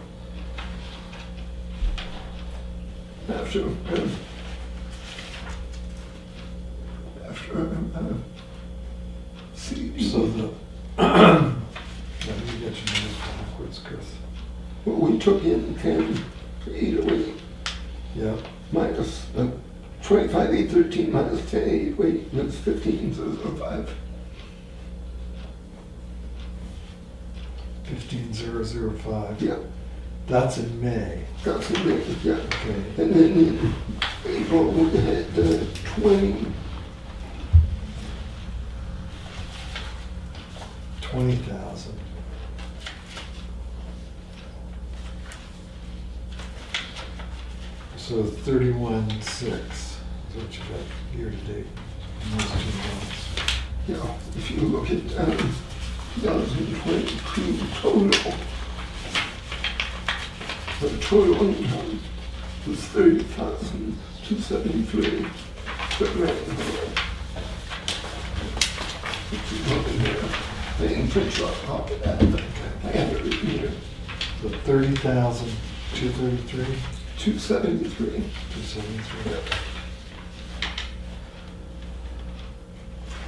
After see, So the, let me get your numbers backwards, Chris. well, we took in 10 to 808 Yeah, minus 25, 813 minus 10, 808 was 15, so it was 5. 15005. Yeah, That's in May. that's the rate, yeah. Okay. And then in April, we had 20, 20,000. So 31.6 is what you got year to date in those 2 months. yeah, if you look at 2022 total, the total income was 30,273. But man, they didn't print you off of that, but I have it written here, So 30,233, 273. 273.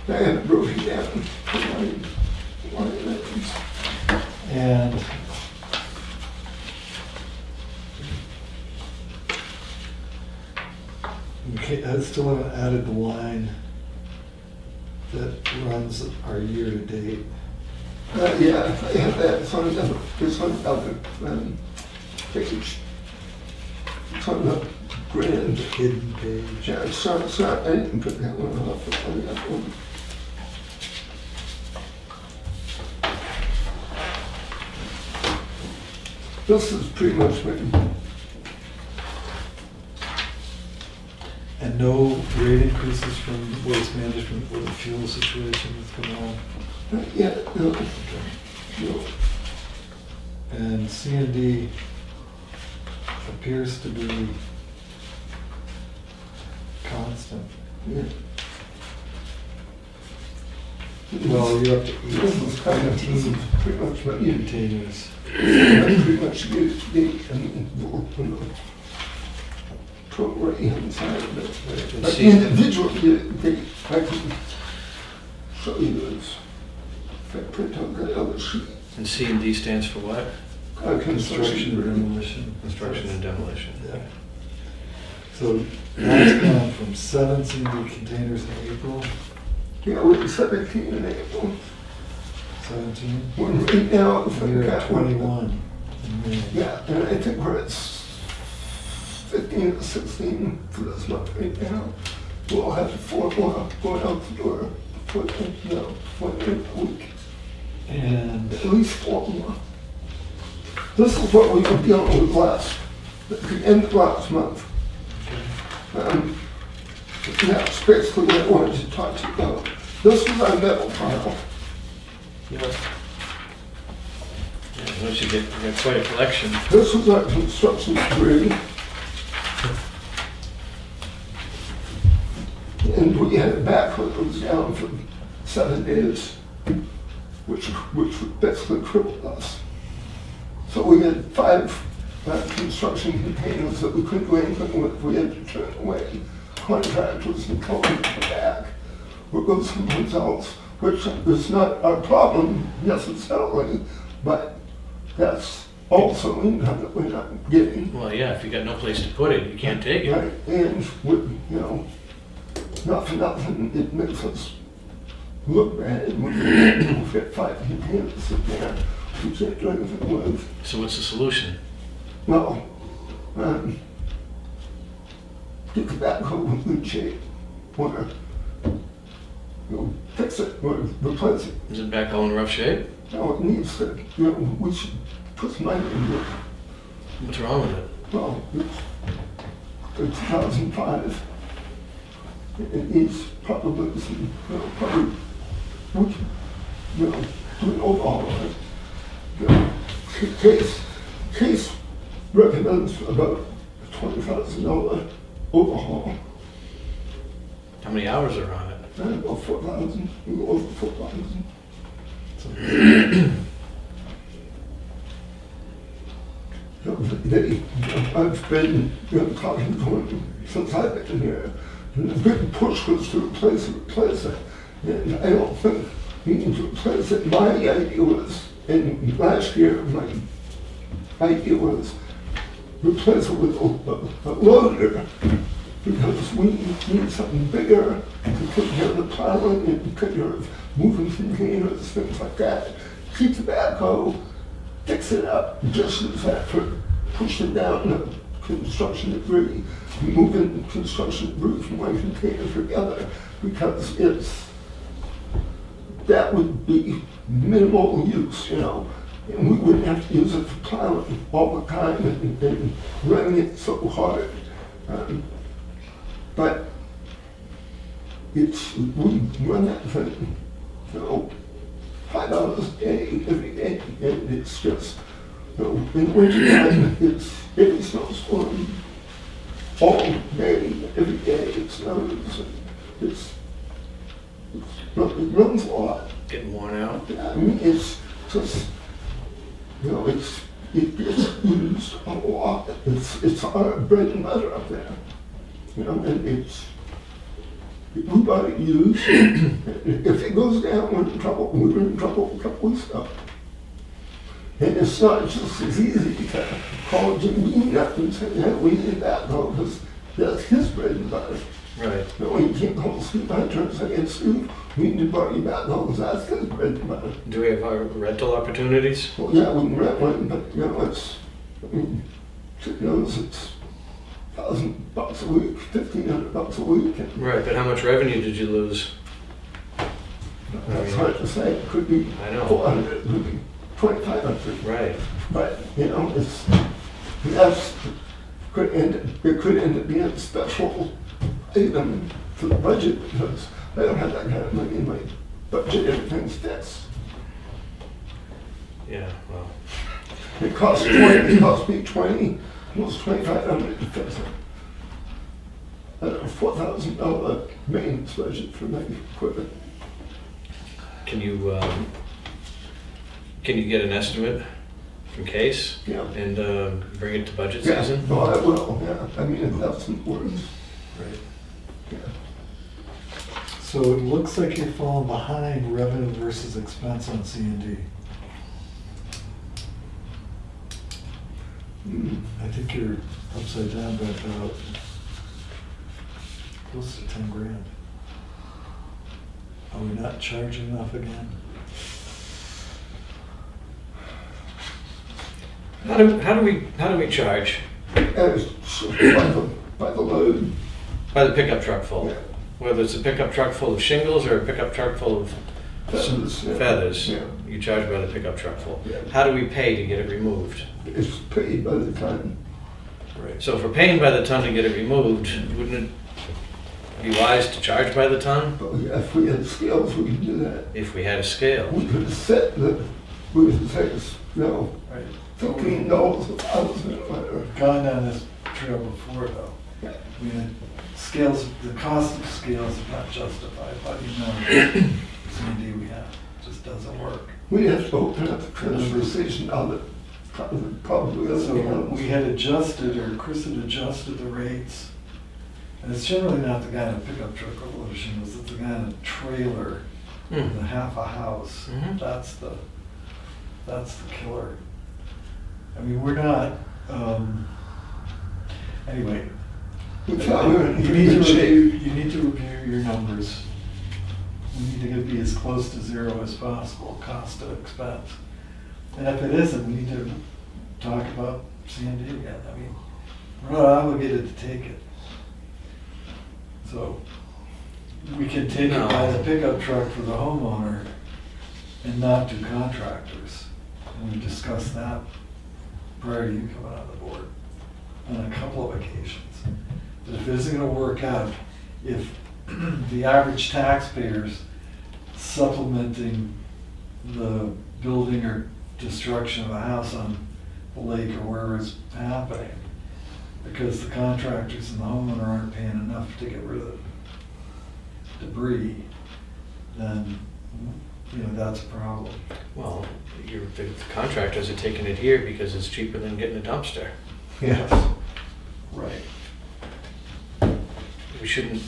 I have it broken down. Line items. And okay, I still haven't added the line that runs our year to date. Yeah, I have that. It's on the, it's on the other page. It's on the grand. Hidden page. Yeah, it's not, I didn't put that one off. It's on the other one. This is pretty much when, And no rate increases from waste management or the fuel situation that's going on. yeah, no, no. And C&D appears to be constant. Yeah. Well, you're up to This is kind of, this is 18 pretty much what you, containers. that's pretty much year to date. I mean, right hand side of it. But individual year to date, I can show you this. If I print out that other sheet. And C&D stands for what? Construction and demolition. Construction and demolition. Yeah. So that's gone from 7 C&D containers in April, Yeah, we're at 17 in April. 17. We're right now, I think We're at that one. 21 in May. Yeah, and I think we're at 15 or 16 for this month right now. We'll have 4 more going out the door for the end of the week. And At least 4 more. This is what we were dealing with at the end of last month. That's basically what I wanted to talk to you about. This was our metal pile. Yeah, once you got quite a collection. This was our construction debris. And we had a backhoe that was down for 7 days, which basically crippled us. So we had 5 construction containers that we couldn't do anything with. We had to turn away contractors and tell them to come back. With those results, which is not our problem necessarily, but that's also income that we're not getting. Well, yeah, if you got no place to put it, you can't take it. Right, and with, not for nothing, it makes us look bad. We've got 5 containers in there, we can't do anything with. So what's the solution? Well, get the backhoe in good shape, or fix it, or replace it. Is it back all in rough shape? No, it needs to, we should put some money into it. What's wrong with it? Well, it's 2005. It needs probably some, probably, we can, do an overhaul of it. In case recommends about a $20,000 overhaul. How many hours are on it? About 4,000, over 4,000. I've been talking to him since I've been here. And the big push was to replace it. And I don't think we need to replace it. My idea was, and last year my idea was replace it with a loader, because we need something bigger to take care of the plowing and take care of moving containers, things like that. Keep the backhoe, fix it up, just use that for pushing down the construction debris, moving construction debris from one container to the other, because that would be minimal use, and we wouldn't have to use it for plowing all the time and running it so hard. But we run that thing, 5 hours a day, every day, and it's just, in winter time, it's every snowstorm, all day, every day, it snows, and it runs a lot. Getting worn out? Yeah, I mean, it's just, it gets used a lot. It's our bread and butter up there, and we bought it used. If it goes down, we're in trouble. We were in trouble a couple weeks ago. And it's not just as easy to call Jim Bean up and say, hey, we need that though, because that's his bread and butter. Right. You can't call Steve Hunter and say, hey, Steve, we need to borrow you back though, because that's his bread and butter. Do we have our rental opportunities? Well, yeah, we can rent one, but it's, it's $1,000 a week, $1,500 a week. And Right, but how much revenue did you lose? that's hard to say. It could be I know. 400, it could be 2,500. Right. But, it could end up being a special item for the budget, because I don't have that kind of money in my budget. Everything's fixed. Yeah, well, It costs me 20, almost 2,500 to fix it. I have a $4,000 maintenance budget for my equipment. can you get an estimate from Case? Yeah. And bring it to budget Yeah, season? no, I will, yeah. I mean, if that's important. Right. Yeah. So it looks like you're falling behind revenue versus expense on C&D. I think you're upside down by about close to 10 grand. Are we not charging enough again? How do we charge? By the load. By the pickup truck full? Yeah. Whether it's a pickup truck full of shingles or a pickup truck full of Feathers. Yeah. feathers, Yeah. you charge by the pickup truck full. Yeah. How do we pay to get it removed? It's paid by the ton. Right. So if we're paying by the ton to get it removed, wouldn't it be wise to charge by the ton? But if we had scales, we could do that. If we had a scale? We could set we could say, Right. $15 a thousand, or whatever. We've gone down this trail before though. Yeah. We had scales, the cost of scales is not justified by the amount of C&D we have. It just doesn't work. We have to open up the transfer station out of probably other So towns. we had adjusted, or Chris had adjusted the rates. And it's generally not the guy in a pickup truck or load of shingles, it's the guy in a trailer, Hmm. the half a house. Mhm. That's the killer. I mean, we're not, anyway. We thought we were in You pretty need to good shape. review, you need to review your numbers. We need to be as close to zero as possible, cost to expense. And if it isn't, we need to talk about C&D again. I mean, we're not obligated to take it. So we can take it by the pickup truck for the homeowner and not do contractors. And we discussed that prior to you coming on the board on a couple of occasions. But if it isn't gonna work out, if the average taxpayer's supplementing the building or destruction of a house on the lake or wherever it's happening, because the contractors and the homeowner aren't paying enough to get rid of the debris, then, you know, that's a problem. Well, the contractors are taking it here because it's cheaper than getting a dumpster. Yes. Right. We shouldn't,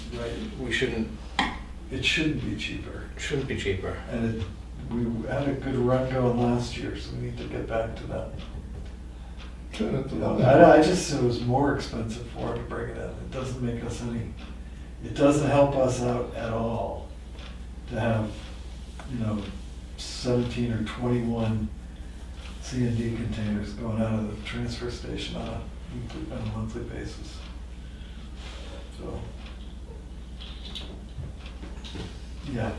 It shouldn't be cheaper. shouldn't be cheaper. And we had a good run going last year, so we need to get back to that. Turn it to You know, one. I just said it was more expensive for him to bring it in. It doesn't make us any, it doesn't help us out at all to have, you know, 17 or 21 C&D containers going out of the transfer station on a monthly basis. So, yeah.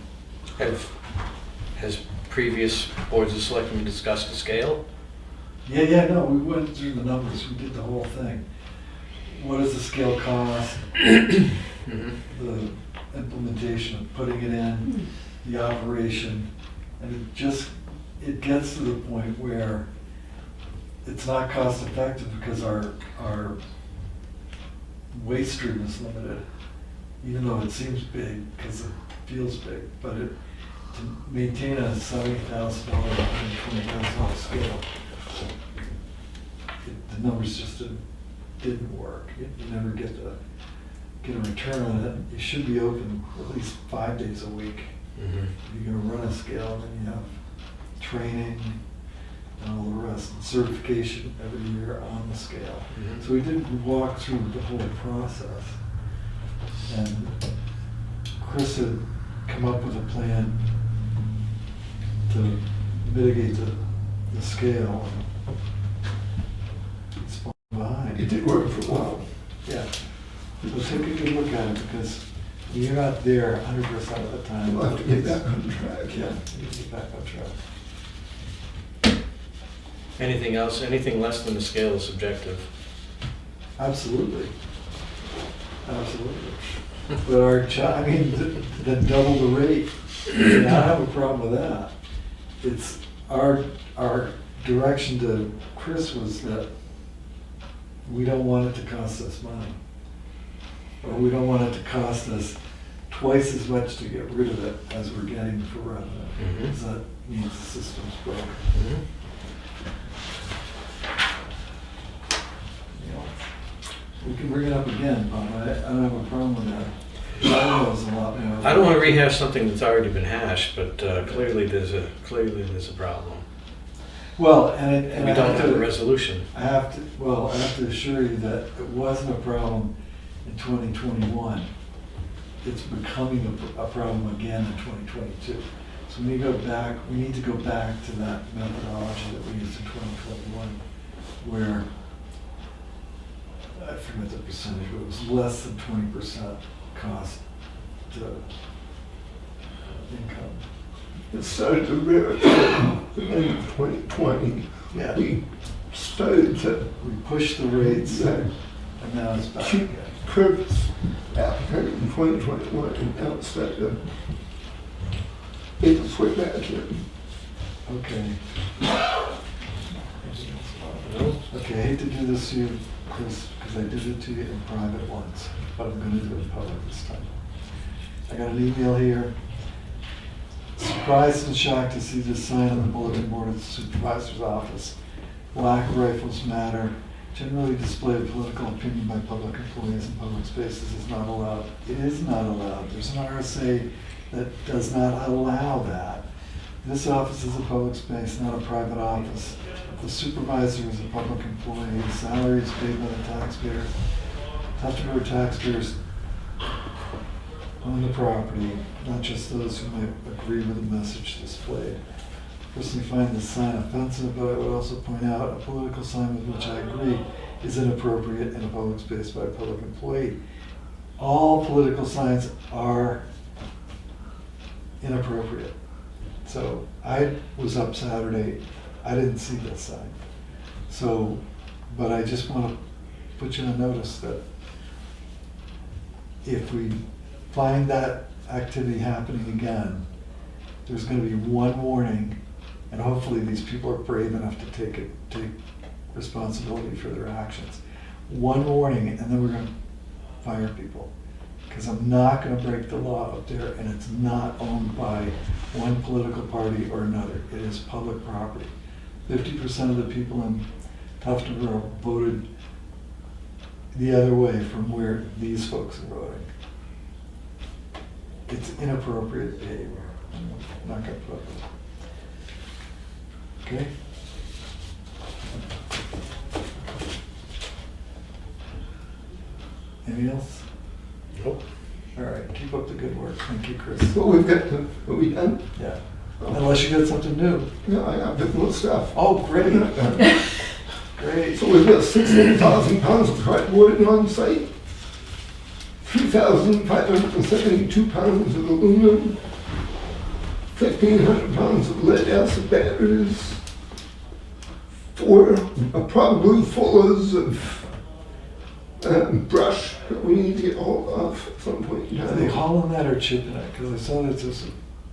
Has previous boards of selectmen discussed the scale? Yeah, no, we went through the numbers, we did the whole thing. What does the scale cost? Mm-hmm. The implementation of putting it in, the operation, and it gets to the point where it's not cost effective because our waste stream is limited, even though it seems big, because it feels big, but to maintain a $70,000, $120,000 scale, the numbers just didn't work. You never get a return on it. You should be open at least 5 days a week. Mm-hmm. You're gonna run a scale, and then you have training and all the rest, and certification every year on the scale. Mhm. So we did walk through the whole process. And Chris had come up with a plan to mitigate the scale. It's falling behind. It did work for a while. Yeah. We'll take a good look at it, because you're not there 100% of the time. We'll have to get back on track. Yeah, you need to get back on track. Anything else, anything less than the scale is subjective. Absolutely. Absolutely. But I mean, then double the rate, I don't have a problem with that. It's, our direction to Chris was that we don't want it to cost us money. Or we don't want it to cost us twice as much to get rid of it as we're getting for revenue. Mhm. Because that means the system's broken. Mm-hmm. You know, we can bring it up again, Bob. I don't have a problem with that. I know it's a lot more. I don't want to rehash something that's already been hashed, but clearly there's a problem. Well, and We I don't have have a to, resolution. I have to assure you that it wasn't a problem in 2021. It's becoming a problem again in 2022. So we need to go back to that methodology that we used in 2021, where, I forget the percentage, but it was less than 20% cost to income. It started to rear its in 2020. Yeah. We started to We pushed the rates, and now it's back keep again. curves appetite in 2021, and now it's starting to make its way back in. Okay. No? Okay, I hate to do this to you, Chris, because I did it to you in private once, but I'm gonna do it in public this time. I got an email here. Surprised and shocked to see this sign on the bulletin board at the supervisor's office. Black rifles matter. Generally display of political opinion by public employees in public spaces is not allowed. It is not allowed. There's an RSA that does not allow that. This office is a public space, not a private office. The supervisor is a public employee. His salary is paid by the taxpayers. Taxpayers own the property, not just those who might agree with the message displayed. Personally find this sign offensive, but I would also point out a political sign with which I agree is inappropriate in a public space by a public employee. All political signs are inappropriate. So I was up Saturday, I didn't see this sign. So, but I just want to put you on notice that if we find that activity happening again, there's going to be one warning, and hopefully these people are brave enough to take responsibility for their actions. One warning, and then we're gonna fire people. Because I'm not gonna break the law up there, and it's not owned by one political party or another. It is public property. 50% of the people in Tuftonboro voted the other way from where these folks are voting. It's inappropriate behavior. I'm not gonna put up with it. Okay? Anything else? Nope. All right, keep up the good work. Thank you, Chris. What we've got, what we done? Yeah. Unless you got something new. Yeah, I got a bit more stuff. Oh, great. Great. So we've got 16,000 pounds of cardboard on site, 3,572 pounds of aluminum, 1,500 pounds of lead acid batteries, 4 probably fullers of brush that we need to get hold of at some point in Are they time. hauling that or chipping it? Because I saw there's just a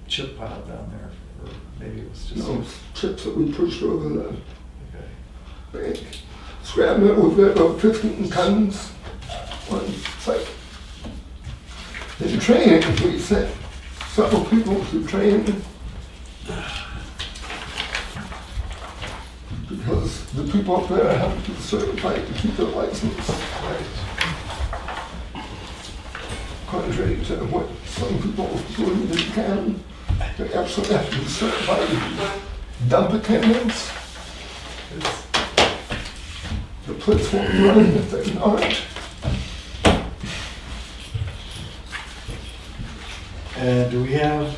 chip pile down there. Or maybe it was just. Those chips that we pushed over the Okay. bank. Scrap metal, we've got about 15 tons on site. In training, we sent several people to training. Because the people up there have to be certified to keep their license. Contrary to what some people believe they can, they actually have to be certified to dump attendants. The police won't run if they aren't. And do we have,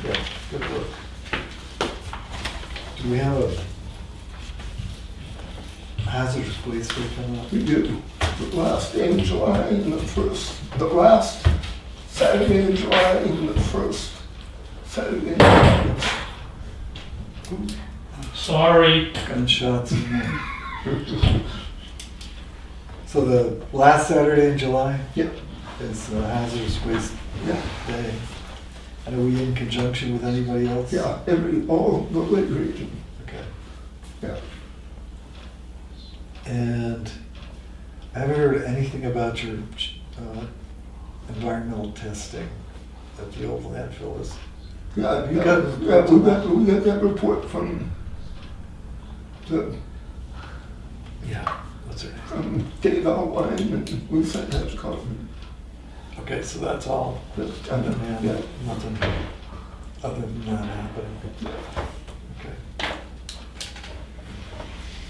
yeah, good work. Do we have a hazardous waste day coming up? We do. The last day in July and the last Saturday in July and the first Saturday in August. Sorry. Gunshots in there. So the last Saturday in July Yeah, is hazardous waste yeah, day. And are we in conjunction with anybody else? yeah, all the Lake region, Okay. yeah. And I haven't heard anything about your environmental testing at the old landfill. Yeah, You yeah, got- yeah, we got that report from What's her name? from Dave Alwine, and we sent that to Colin. Okay, so that's all. That's Other done, than yeah. that, nothing other than that happening. Okay.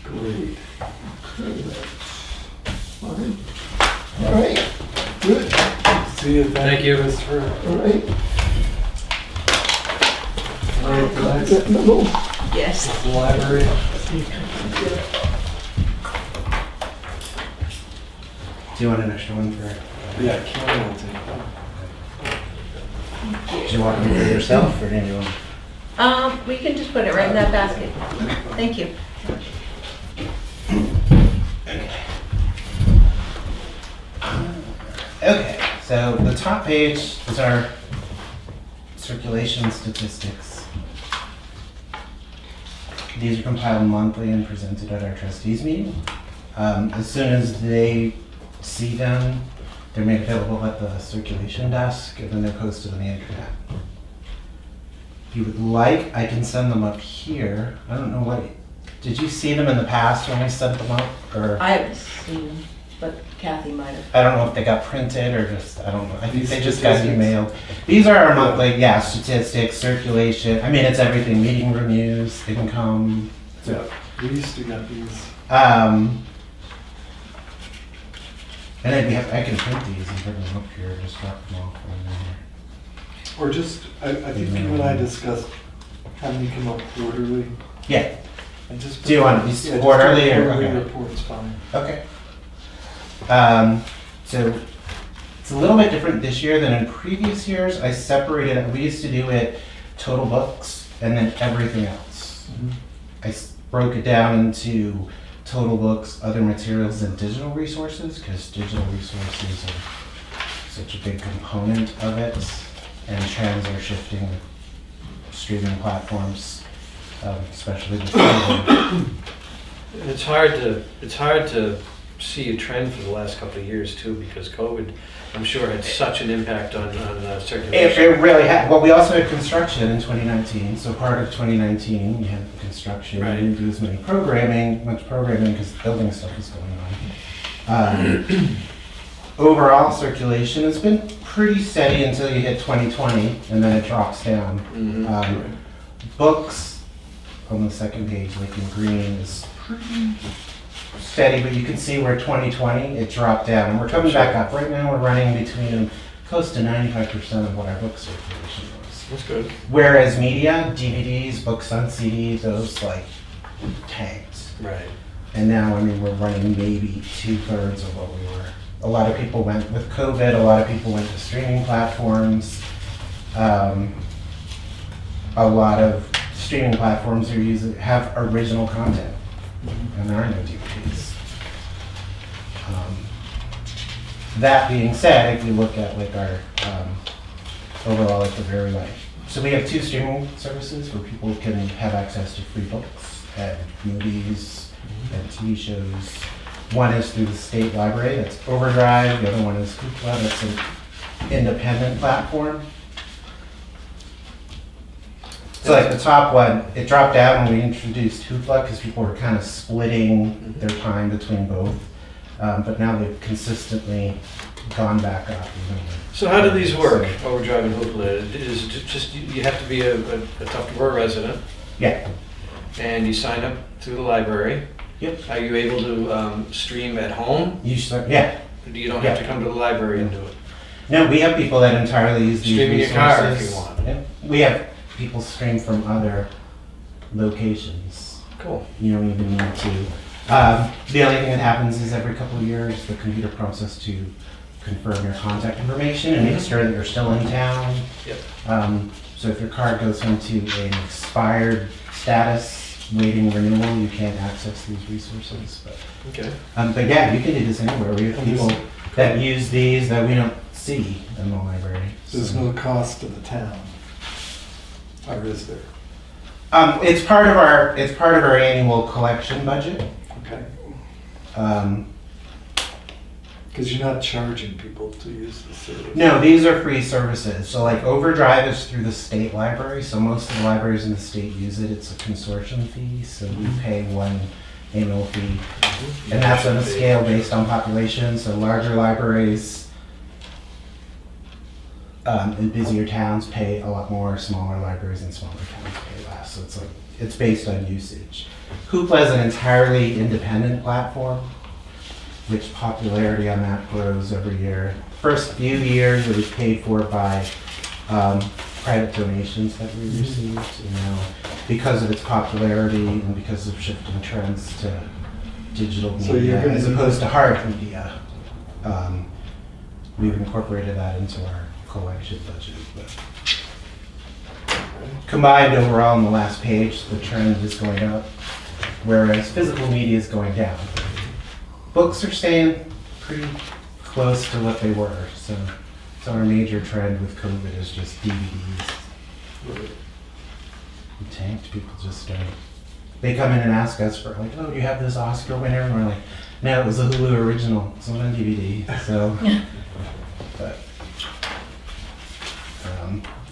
Great. Fine. All right, good, See you. Thank you, Christopher. all right. All right, the next That memo, Yes. is the library. Do you want an extra one for? Yeah, Karen will take that. Do you want one for yourself or anyone? We can just put it right in that basket. Thank you. Okay, so the top page is our circulation statistics. These are compiled monthly and presented at our trustees meeting. As soon as they see them, they're made available at the circulation desk and then they're posted on the internet. If you would like, I can send them up here. I don't know what, did you see them in the past when we sent them up? Or I haven't seen, but Kathy might have. I don't know if they got printed or just, I don't know. I think These they just got statistics? emailed. These are our monthly, yeah, statistics, circulation. I mean, it's everything, meeting reviews, income. Yeah, we used to get these. And then I can print these and bring them up here, just drop them off over there. Or just, I think you and I discussed having you come up quarterly Yeah, and just. Do you want it Yeah, just quarterly or- quarterly okay. report's fine. okay. So it's a little bit different this year than in previous years. I separated it, we used to do it total books and then everything else. I broke it down into total books, other materials, and digital resources, because digital resources are such a big component of it, and trends are shifting streaming platforms, especially with COVID. It's hard to see a trend for the last couple of years too, because COVID, I'm sure, had such an impact on circulation. It really had. Well, we also had construction in 2019. So part of 2019, we had construction. Right. We didn't do as much programming because building stuff was going on. Overall circulation has been pretty steady until you hit 2020, and then it drops down. Books on the second page, like in green, is pretty steady, but you can see where 2020 it dropped down, and we're coming back up. Right now, we're running between close to 95% of what our book circulation was. That's good. Whereas media, DVDs, books on CD, those like tanked. Right. And now, I mean, we're running maybe 2/3 of what we were. A lot of people went with COVID. A lot of people went to streaming platforms. A lot of streaming platforms have original content, and there are no DVDs. That being said, if you look at like our overall at the very right, so we have 2 streaming services where people can have access to free books and movies and TV shows. One is through the state library, that's Overdrive. The other one is Hoopla, that's an independent platform. So like the top one, it dropped down when we introduced Hoopla because people were kind of splitting their time between both. But now they've consistently gone back up. So how do these work, Overdrive and Hoopla? Is it just you have to be a Tuftonboro resident? Yeah. And you sign up through the library? Yep. Are you able to stream at home? Yeah. You don't have to come to the library and do it? No, we have people that entirely use these Stream in your resources. car if you want. Yeah. We have people stream from other locations. Cool. You don't even need to. The only thing that happens is every couple of years, the computer prompts us to confirm your contact information and make sure that you're still in town. Yep. So if your card goes into an expired status, waiting renewal, you can't access these resources. Okay. But yeah, you can do this anywhere. We have people that use these that we don't see in the library. There's no cost to the town, or is there? It's part of our annual collection budget. Okay. Because you're not charging people to use the service. No, these are free services. So like Overdrive is through the state library, so most of the libraries in the state use it. It's a consortium fee, so we pay one annual fee. And that's on a scale based on population, so larger libraries in busier towns pay a lot more, smaller libraries in smaller towns pay less. So it's based on usage. Hoopla is an entirely independent platform, which popularity on that grows every year. First few years it was paid for by private donations that we received. And now, because of its popularity and because of shifting trends to digital media as opposed to hard media, we've incorporated that into our collection budget. But combined overall on the last page, the trend is going up, whereas physical media is going down. Books are staying pretty close to what they were, so our major trend with COVID is just DVDs. We tanked, people just don't. They come in and ask us for like, oh, do you have this Oscar winner? And we're like, no, it was a Hulu original, it's not on DVD, so. But,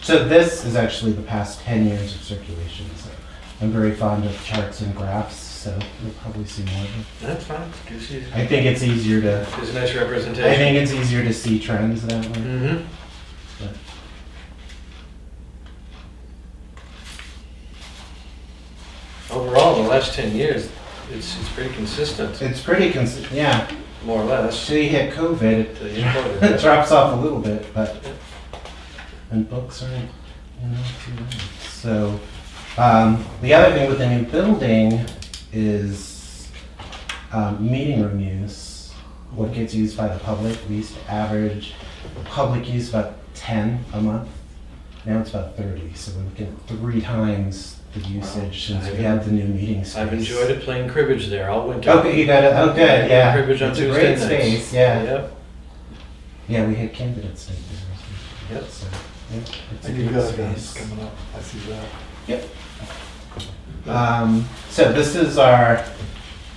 so this is actually the past 10 years of circulation, so I'm very fond of charts and graphs. So you'll probably see more of it. That's fine. I think it's easier to. There's a nice representation. I think it's easier to see trends that way. Mm-hmm. But. Overall, in the last 10 years, it's pretty consistent. It's pretty consistent, yeah. More or less. Till you hit COVID, it drops off a little bit, but and books aren't, too bad. So the other thing with the new building is meeting room use. What gets used by the public, we used to average public use about 10 a month. Now it's about 30, so we're looking at 3 times the usage since we have the new meeting space. I've enjoyed it playing cribbage there all winter. Okay, you got it. Oh, good. Yeah, cribbage on it's Tuesday a great nights. space. Yeah. Yep. Yeah, we had candidates night there. Yep. So It's a And you've good got events space. coming up, I see that. So this is our,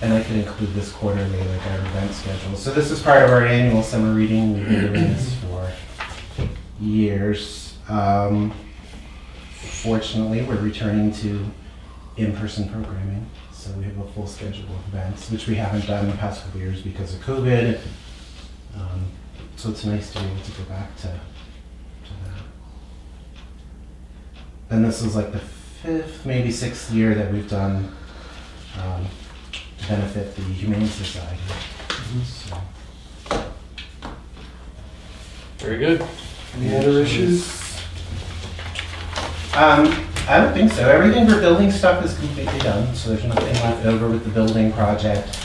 and I can include this quarterly, like our event schedule. So this is part of our annual summer reading. We've been doing this for years. Fortunately, we're returning to in-person programming. So we have a full schedule of events, which we haven't done in the past couple of years because of COVID. So it's nice to be able to go back to that. And this is like the 5th, maybe 6th year that we've done to benefit the Humane Society. So, Very good. Any other issues? I don't think so. Everything for building stuff is completely done, so there's nothing left over with the building project.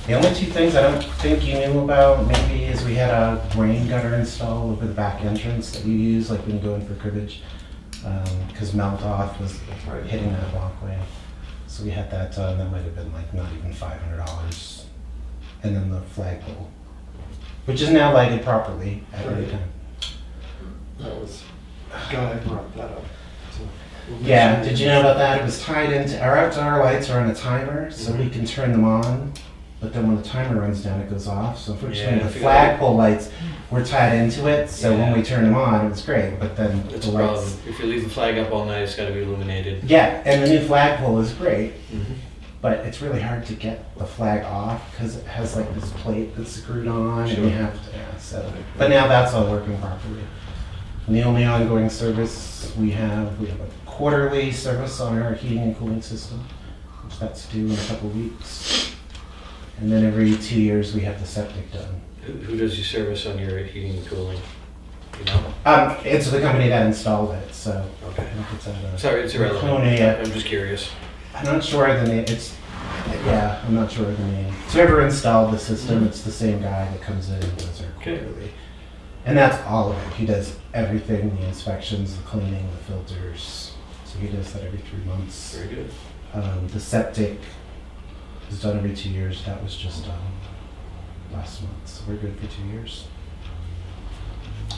The only two things I don't think you knew about maybe is we had a rain gutter installed over the back entrance that you use like when you go in for cribbage, because melt off was hitting that walkway. So we had that done. That might have been like not even $500. And then the flagpole, which is now lighted properly at every time. That was, Guy brought that up. So we'll make Yeah, sure did you know about that? It was tied into, our outdoor lights are on a timer, so we can turn them on, but then when the timer runs down, it goes off. So unfortunately, Yeah, I the figured flagpole lights were tied into it, so when Yeah. we turn them on, it was great, but then That's the a problem. lights. If you leave the flag up all night, it's gotta be illuminated. Yeah, and the new flagpole is great, Mhm. but it's really hard to get the flag off because it has like this plate that's screwed on, and Sure. you have to, yeah, so. But now that's all working properly. And the only ongoing service we have a quarterly service on our heating and cooling system, which that's due in a couple of weeks. And then every 2 years we have the septic done. Who does your service on your heating and cooling? You know? It's the company that installed it, so. Okay. I think it's at a- Sorry, it's irrelevant. Laconia. I'm just curious. I'm not sure the name, I'm not sure the name. So whoever installed the system, it's the same guy that comes in and does our Okay. quarterly. And that's all of it. He does everything, the inspections, the cleaning, the filters. So he does that every 3 months. Very good. The septic is done every 2 years. That was just last month, so we're good for 2 years.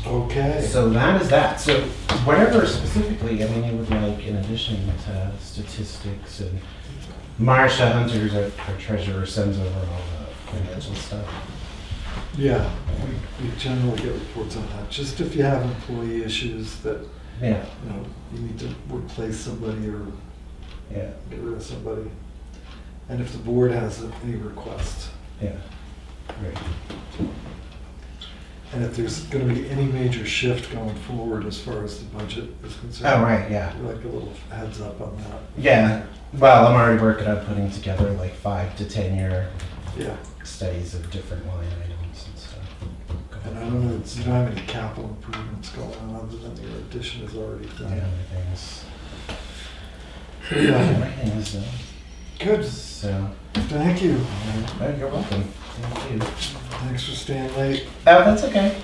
Okay. So that is that. So whatever specifically, I mean, you would like in addition to statistics and Marcia Hunter's our treasurer sends over all the financial stuff. Yeah, we generally get reports on that. Just if you have employee issues that, Yeah, you know, you need to replace somebody or yeah, get rid of somebody. And if the board has any requests. yeah. Great. And if there's gonna be any major shift going forward as far as the budget is concerned. Oh, right, yeah. Like a little heads up on that. Yeah, well, I'm already working on putting together like 5 to 10 year Yeah, studies of different line items and stuff. and I don't know, you don't have any capital improvements going on other than your addition is already Yeah, done. everything's, Yeah, everything is done. good, So, thank you. oh, you're welcome. Thank you. Thanks for staying late. Oh, that's okay.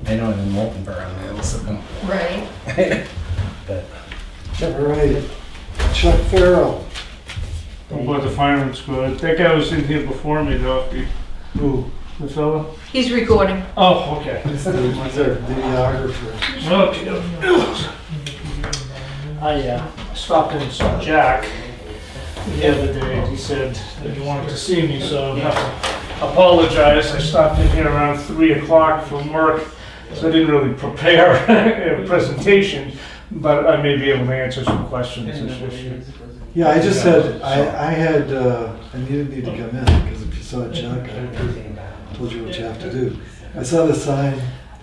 I know I'm in Waltonboro now, so. Right. But, All right, Chuck Farrell. About the fireman squad. That guy was in here before me, though. Who? The fella? He's recording. Oh, okay. He's our videographer. Okay. I stopped in and saw Jack the other day. He said that he wanted to see me, so I have to apologize. I stopped in here around 3 o'clock from work, so I didn't really prepare a presentation, but I may be able to answer some questions. Yeah, I just said, and you didn't need to come in, because if you saw Chuck, I told you what you have to do. I saw the sign.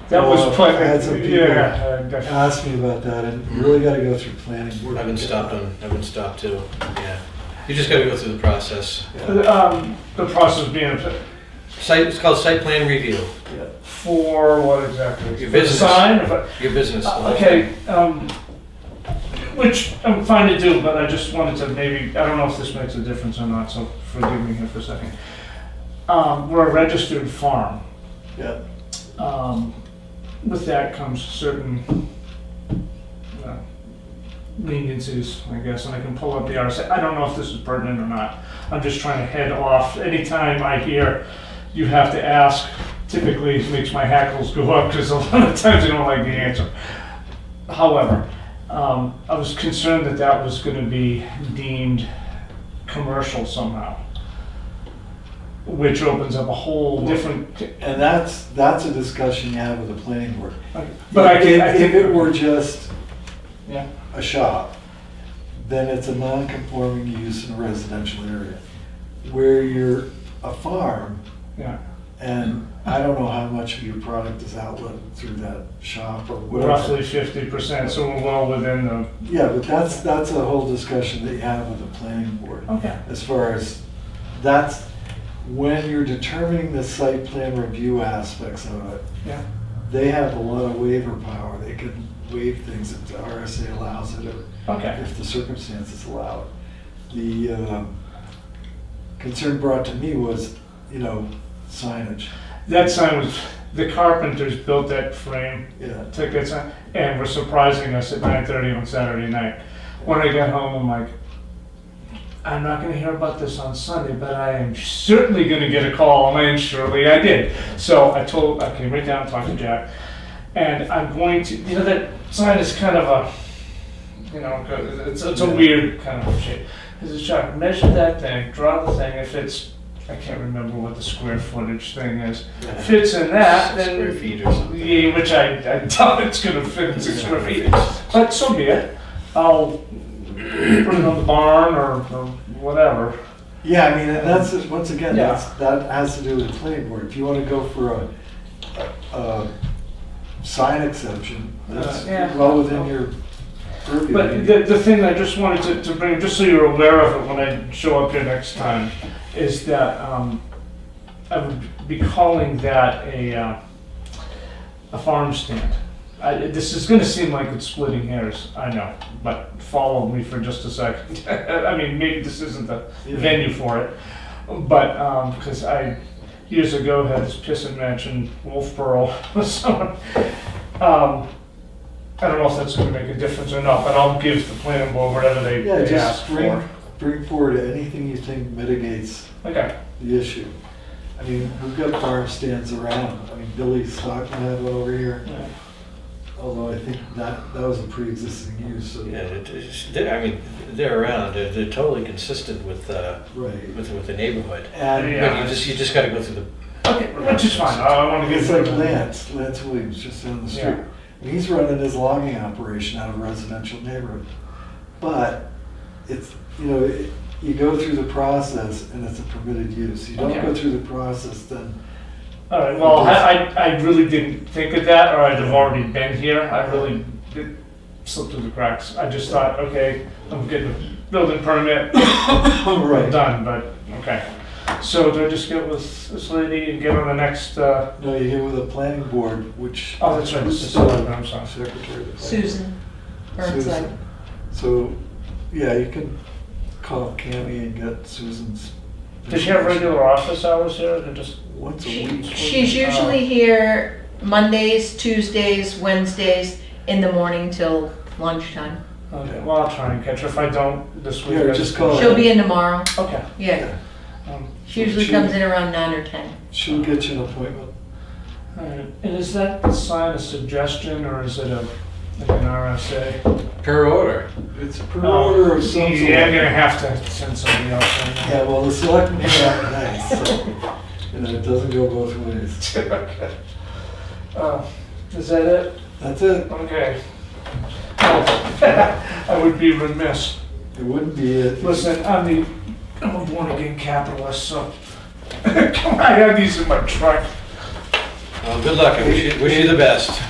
That was go up. quite, I had some people yeah. ask me about that, and you really gotta go through planning board. I've been stopped too. Yeah. You just gotta go through the process. The process being It's called site plan review. for what exactly? Your For the business. sign? If I- Your business. Okay, which I'm fine to do, but I just wanted to maybe, I don't know if this makes a difference or not, so forgive me here for a second. We're a registered farm. Yeah. With that comes certain leniencies, I guess, and I can pull up the RSA. I don't know if this is pertinent or not. I'm just trying to head off. Anytime I hear you have to ask typically makes my hackles go up because a lot of times I don't like the answer. However, I was concerned that that was going to be deemed commercial somehow, which opens up a whole different. And that's a discussion you have with the planning board. But If it were just Yeah. a shop, then it's a non-conforming use in a residential area. Where you're a farm, Yeah. and I don't know how much of your product is outlet through that shop or whatever. Roughly 50%, so we're well within the. Yeah, but that's a whole discussion that you have with the planning board. Okay. As far as, that's when you're determining the site plan review aspects of it. Yeah. They have a lot of waiver power. They can waive things if the RSA allows it, or Okay. if the circumstances allow it. The concern brought to me was, signage. That sign was, the carpenters built that frame, Yeah. took that sign, and were surprising us at 9:30 on Saturday night. When I got home, I'm like, I'm not gonna hear about this on Sunday, but I am certainly gonna get a call, and surely I did. So I came right down and talked to Jack, and I'm going to, that sign is kind of a, it's a weird kind of shape. He says, Chuck, measure that thing, draw the thing, if it's, I can't remember what the square footage thing is, fits in that, then. Square feet or something. Yeah, which I doubt it's gonna fit in 6 square feet, but so be it. I'll put it on the barn or whatever. Yeah, I mean, and that's, once again, Yeah. that has to do with the planning board. If you want to go for a sign exception, that's Yeah. well within your purview. But the thing I just wanted to bring, just so you're aware of it when I show up here next time, is that I would be calling that a farm stand. This is going to seem like it's splitting hairs, I know, but follow me for just a second. I mean, maybe this isn't the venue for it, but because I years ago had this pissing match in Wolfboro with someone. I don't know if that's going to make a difference or not, but I'll give the planning board whatever they Yeah, ask just for. bring forward anything you think mitigates Okay. the issue. I mean, we've got farm stands around. I mean, Billy Stockman had one over here. Yeah. Although I think that was a pre-existing use, so. Yeah, they're around, they're totally consistent with, Right. with the neighborhood. And Yeah. But you just gotta go through the. Okay, which is fine. I want to get it's like through Lance Williams, just down the street. Yeah. And he's running his logging operation out of a residential neighborhood. But it's, you go through the process and it's a permitted use. You don't Okay. go through the process, then. All right, well, I really didn't think of that, or I'd have already been here. I really did slip through the cracks. I just thought, okay, I'm getting a building permit, I'm Right. done, but, okay. So do I just get with this lady and get on the next, No, you get with the planning board, which. oh, that's right, this is Selectmen, I'm sorry. Secretary of the. Susan Burnside. Susan. So, yeah, you can call Cammy and get Susan's. Does she have regular office hours here, or just? Once a week. She's usually here Mondays, Tuesdays, Wednesdays, in the morning till lunchtime. Okay, well, I'll try and catch her. If I don't this week. Yeah, just call her. She'll be in tomorrow, Okay. yeah. She usually comes in around 9 or 10. She'll get you an appointment. All right, and is that sign a suggestion, or is it like an RSA? Per order. It's per order of some sort. Yeah, I'm gonna have to send somebody else in there. Yeah, well, the selectmen here are nice, so, it doesn't go both ways. Okay. Is that it? That's it. Okay. I would be remiss. It wouldn't be it. Listen, I'm a born again capitalist, so I have these in my truck. Well, good luck, I wish you the best.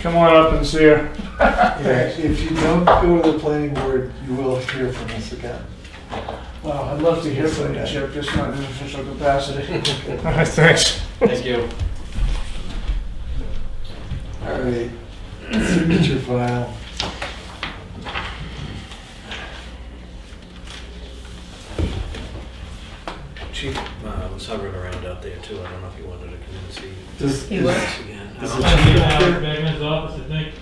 Come on up and see her. Yeah, if you don't go to the planning board, you will hear from us again. Well, I'd love to hear from you, Chip, just not in an official capacity. All right, thanks. Thank you. All right, signature file. Chief was hovering around out there too, I don't know if you wanted to come in and see Does, He is- was. this again. I Is don't it- know. I'm getting out of Bagman's office, I think.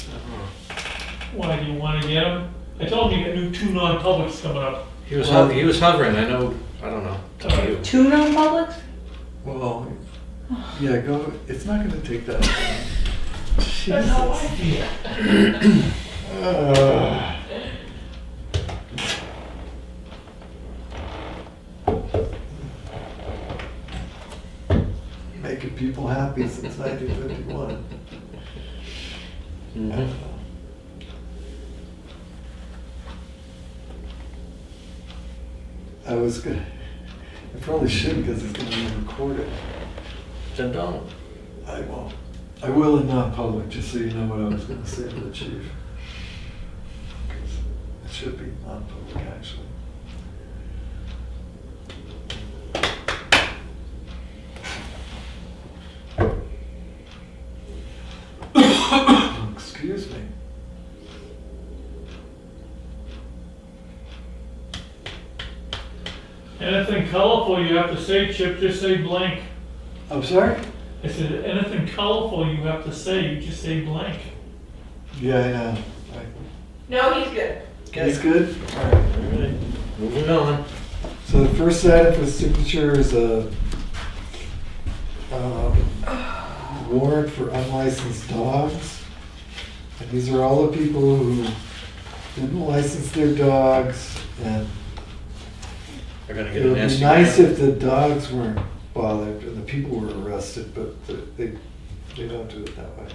Uh-huh. Why, do you want to get him? I told him you got two non-publics coming up. He was hovering, I don't know, it's up to you. 2 non-publics? well, Yeah, go, it's not gonna take that long. That's how I feel. Uh, Making people happy since 1951. Mhm. I was gonna, I probably shouldn't because it's gonna be recorded. Then don't. I won't. I will in non-public, just so you know what I was gonna say to the chief. 'Cause it should be non-public, actually. Excuse me. Anything colorful you have to say, Chip, just say blank. I'm sorry? I said, anything colorful you have to say, you just say blank. Yeah, I know. No, he's good. He's good? All right. All right. Moving on. So the first item for signature is a warrant for unlicensed dogs. And these are all the people who didn't license their dogs, and They're gonna it get a would be nasty. nice grant. if the dogs weren't bothered and the people were arrested, but they don't do it that way.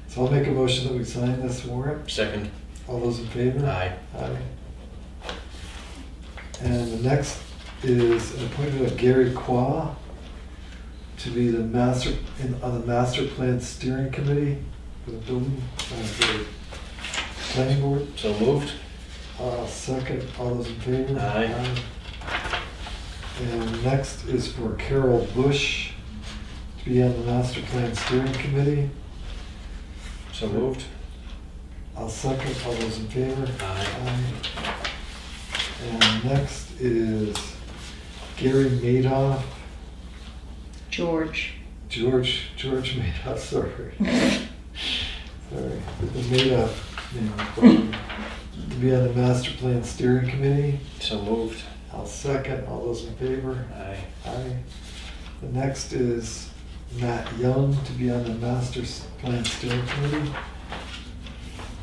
So I'll make a motion that we sign this warrant. Second. All those in favor? Aye. Aye. And the next is an appointment of Gary Qua to be the on the master plan steering committee for the building, for the planning board. So moved. Second, all those in favor? Aye. And next is for Carol Bush to be on the master plan steering committee. So moved. I'll second, all those in favor? Aye. And next is Gary Madoff, George. George Madoff, sorry. Sorry, the Madoff name, to be on the master plan steering committee. So moved. I'll second, all those in favor? Aye. Aye. The next is Matt Young to be on the master plan steering committee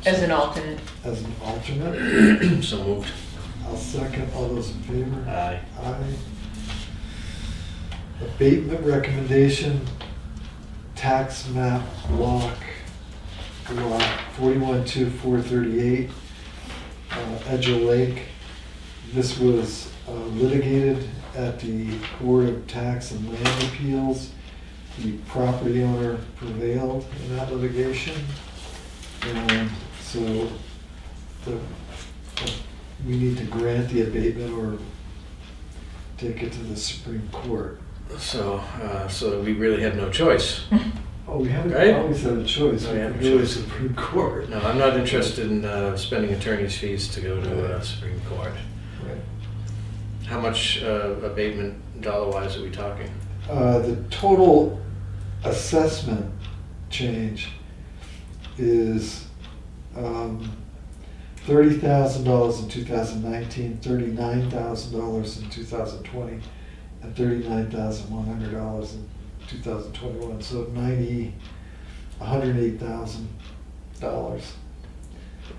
As an alternate. as an alternate. So moved. I'll second, all those in favor? Aye. Aye. Abatement recommendation, tax map block, lot 412438, Edger Lake. This was litigated at the Board of Tax and Land Appeals. The property owner prevailed in that litigation. And so we need to grant the abatement or take it to the Supreme Court. So, so we really had no choice. Oh, we haven't Right? always had a choice. Oh, We yeah, could go to the choice. Supreme Court. No, I'm not interested in spending attorney's fees to go to Supreme Court. Right. How much abatement dollar-wise are we talking? The total assessment change is $30,000 in 2019, $39,000 in 2020, and $39,100 in 2021. So $108,000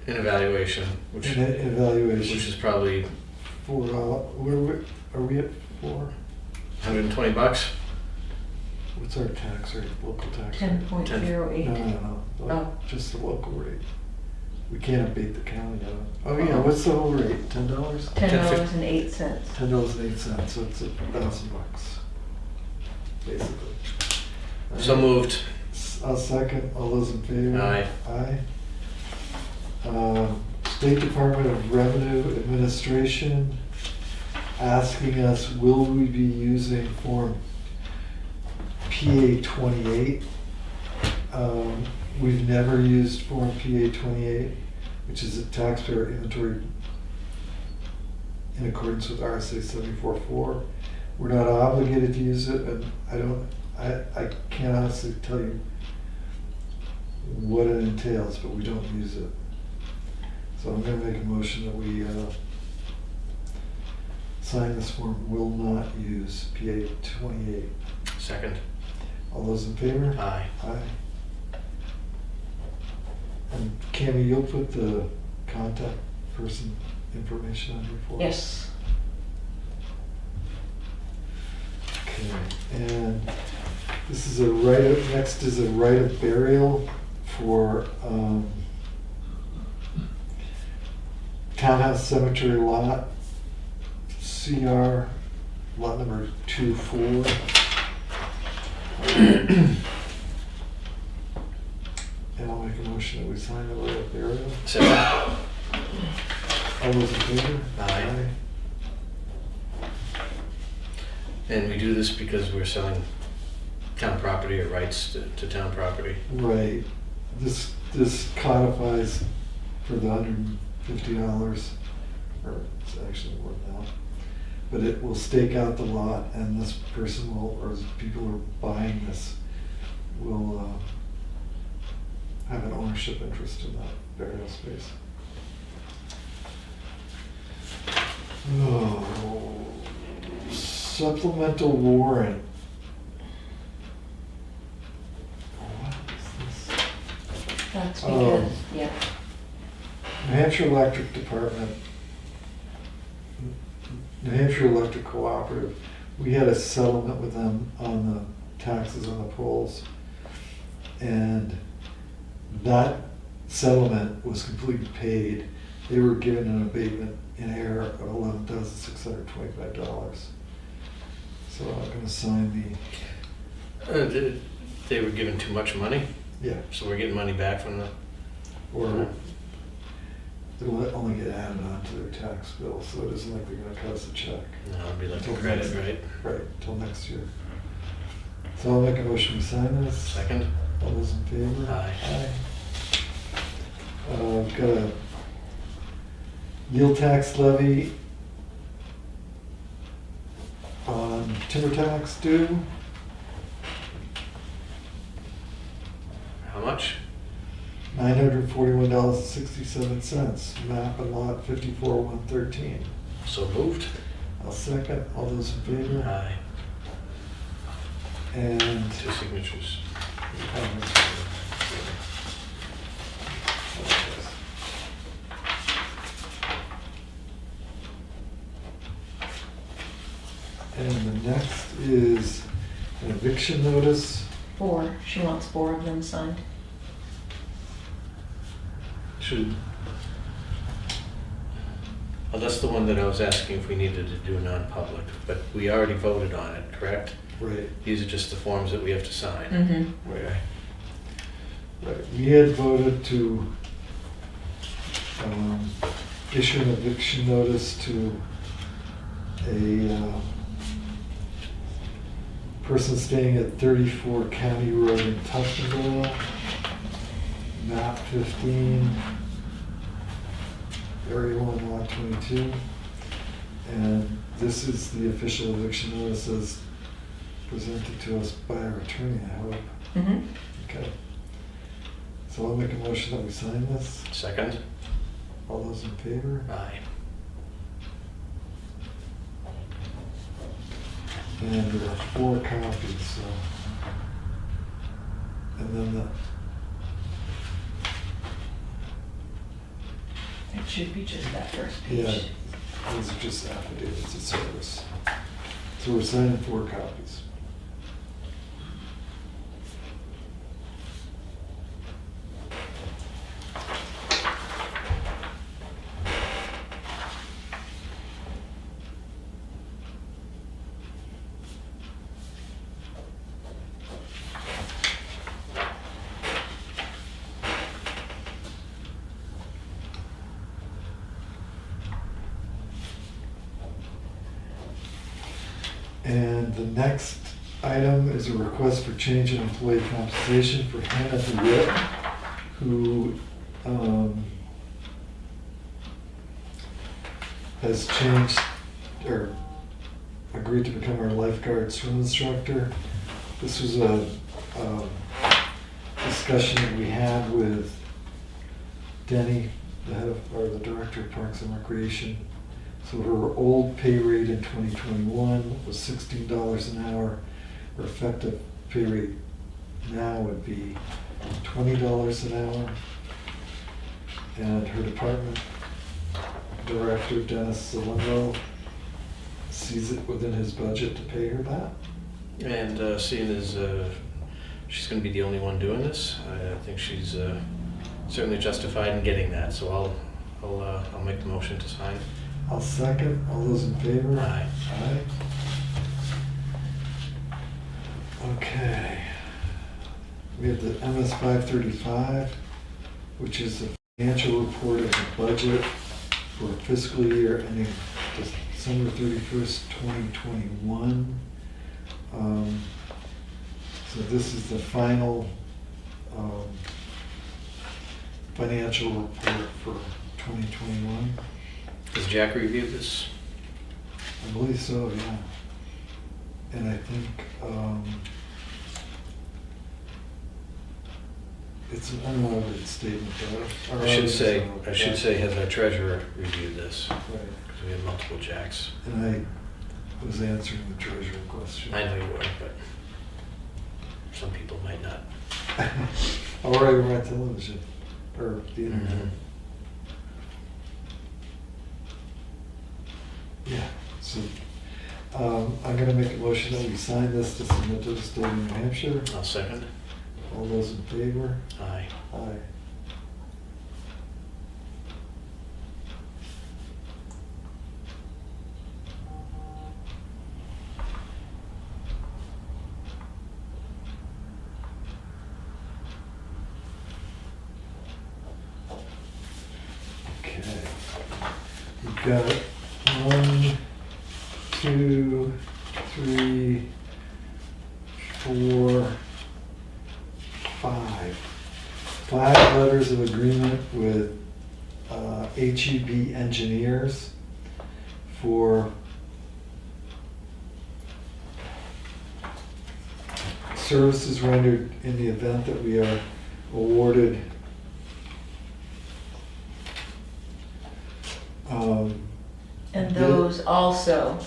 In evaluation, which in evaluation. which is probably Are we at 4? $120. What's our tax rate, local tax rate? 10.08. No, Oh. just the local rate. We can't abate the county of it. Oh yeah, what's the whole rate, $10? $10.08. $10.08, so it's $1,000, basically. So moved. I'll second, all those in favor? Aye. Aye. State Department of Revenue Administration asking us, will we be using Form PA 28? We've never used Form PA 28, which is a taxpayer inventory in accordance with RSA 74.4. We're not obligated to use it, and I can't honestly tell you what it entails, but we don't use it. So I'm gonna make a motion that we sign this form, will not use PA 28. Second. All those in favor? Aye. Aye. And Cammy, you'll put the contact person information on your form? Yes. Okay, and this is next is a right of burial for, Townhouse Cemetery Lot, CR, lot number 24. And I'll make a motion that we sign the right of burial. Second. All those in favor? Aye. And we do this because we're selling town property or rights to town property. Right. This codifies for the $150, or it's actually more now. But it will stake out the lot, and this person will, or people who are buying this will have an ownership interest in that burial space. Oh, supplemental warrant. What is this? That's Oh. because, yeah. New Hampshire Electric Department, New Hampshire Electric Cooperative, we had a settlement with them on the taxes on the poles. And that settlement was completely paid. They were given an abatement in error of $11,625. So I'm gonna sign They were given too much money, yeah, so we're getting money back from them. or it'll only get added on to their tax bill, so it isn't like they're gonna cut us a check. No, it'd be like a Till credit, next- right? Right, till next year. So I'll make a motion to sign this. Second. All those in favor? Aye. We've got a yield tax levy on timber tax due, How much? $941.67, map and lot 54-113. So moved. I'll second, all those in favor? Aye. And Two signatures. And the next is an eviction notice. 4, she wants 4 of them signed. Should. Well, that's the one that I was asking if we needed to do non-public, but we already voted on it, correct? Right. These are just the forms that we have to sign. Mm-hmm. Okay. Right, we had voted to issue an eviction notice to a person staying at 34 County Road in Tuftonville, map 15, area 1, lot 22. And this is the official eviction notice as presented to us by our attorney, I hope. Mm-hmm. Okay. So I'll make a motion that we sign this. Second. All those in favor? Aye. And there are 4 copies, so. And then It should be just that first yeah, page. these are just affidavits of service. So we're signing 4 copies. And the next item is a request for change in employee compensation for Hannah DeWitt, who has changed or agreed to become our lifeguard swim instructor. This was a discussion that we had with Denny, the head of, or the director of Parks and Recreation. So her old pay rate in 2021 was $16 an hour. Her effective pay rate now would be $20 an hour. And her department director, Dennis Zalimo, sees it within his budget to pay her that. And seeing as she's going to be the only one doing this, I think she's certainly justified in getting that. So I'll make the motion to sign. I'll second. All those in favor? Aye. Aye. Okay. We have the MS 535, which is the financial report of the budget for fiscal year ending December 31st, 2021. So this is the final financial report for 2021. Has Jack reviewed this? I believe so, yeah. And I think it's an unaudited statement, though. I should say, has our treasurer reviewed this? Right. Because we have multiple Jacks. And I was answering the treasurer question. I know you were, but some people might not. Or we're on television, or the internet. Mhm. Yeah, so I'm gonna make a motion that we sign this to submit to the state of New Hampshire. I'll second. All those in favor? Aye. Aye. Okay. We've got 1, 2, 3, 4, 5. 5 letters of agreement with HEB engineers for services rendered in the event that we are awarded And those also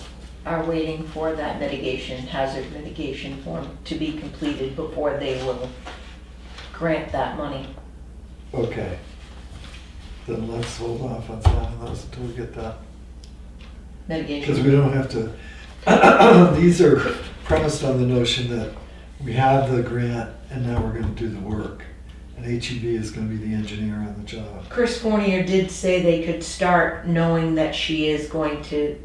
are waiting for that hazard mitigation form to be completed before they will grant that money. Okay. Then let's hold off on signing those until we get that. Mitigation. Because we don't have to, these are premised on the notion that we have the grant and now we're gonna do the work. And HEB is gonna be the engineer on the job. Chris Fournier did say they could start knowing that she is going to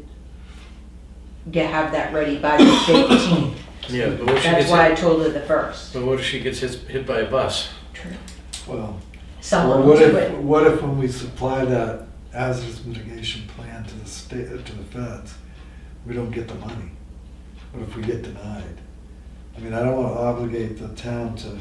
have that ready by the 15th. Yeah, but what if she That's gets why I hit? told her the first. But what if she gets hit by a bus? True. Well, Someone or will do it. what if when we supply that hazardous mitigation plan to the state, to the feds, we don't get the money? What if we get denied? I mean, I don't wanna obligate the town to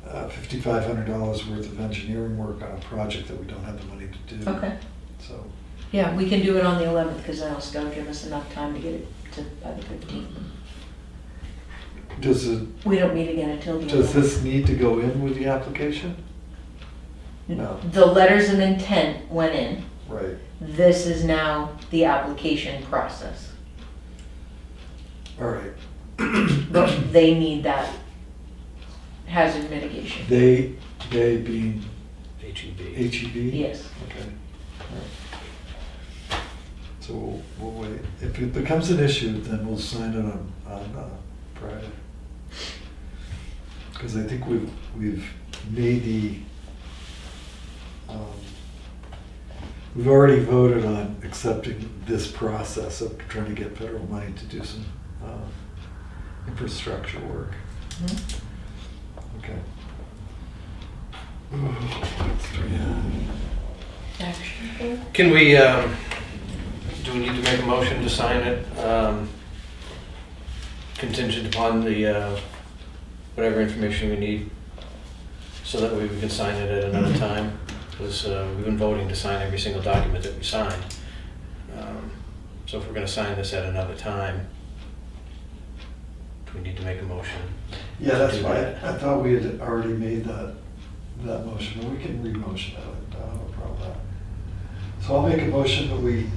$5,500 worth of engineering work on a project that we don't have the money to do. Okay. So, Yeah, we can do it on the 11th because that'll still give us enough time to get it to by the 15th. We don't meet again until the 11th. does this need to go in with the application? No. The letters of intent went in. Right. This is now the application process. All right. But they need that hazard mitigation. They being HEB. HEB? Yes. Okay. All right. So we'll wait. If it becomes an issue, then we'll sign it on Friday. Because I think we've made we've already voted on accepting this process of trying to get federal money to do some infrastructure work. Mhm. Okay. What do we have? Action. Can we, do we need to make a motion to sign it? Contingent upon the, whatever information we need, so that way we can sign it at another time? Because we've been voting to sign every single document that we sign. So if we're gonna sign this at another time, do we need to make a motion? Yeah, that's Do why that? I thought we had already made that motion, but we can re-motion it, I don't have a problem with that. So I'll make a motion that we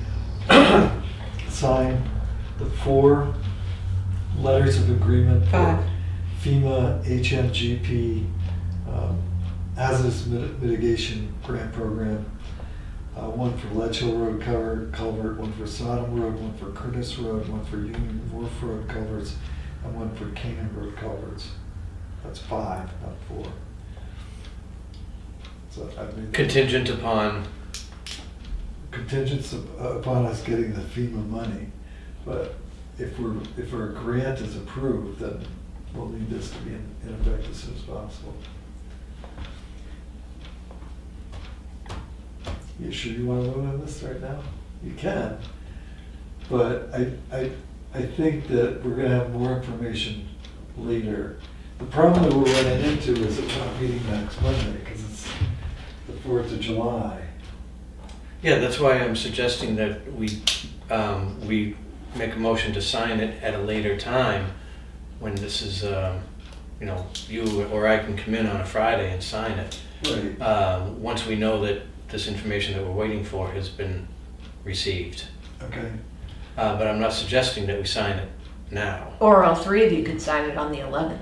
sign the 4 letters of agreement. Five. FEMA HMGP hazardous mitigation grant program. One for Ledge Hill Road culvert, one for Sodom Road, one for Curtis Road, one for Union Wharf Road culverts, and one for Canaan Road culverts. That's 5, not 4. So I mean, Contingent upon, contingents upon us getting the FEMA money, but if our grant is approved, then we'll need this to be in effect as soon as possible. You sure you want to vote on this right now? You can, but I think that we're gonna have more information later. The problem that we're running into is that we're not meeting next Monday, because it's the 4th of July. yeah, that's why I'm suggesting that we make a motion to sign it at a later time when this is, you or I can come in on a Friday and sign it. Right. Once we know that this information that we're waiting for has been received. Okay. But I'm not suggesting that we sign it now. Or all 3 of you could sign it on the 11th.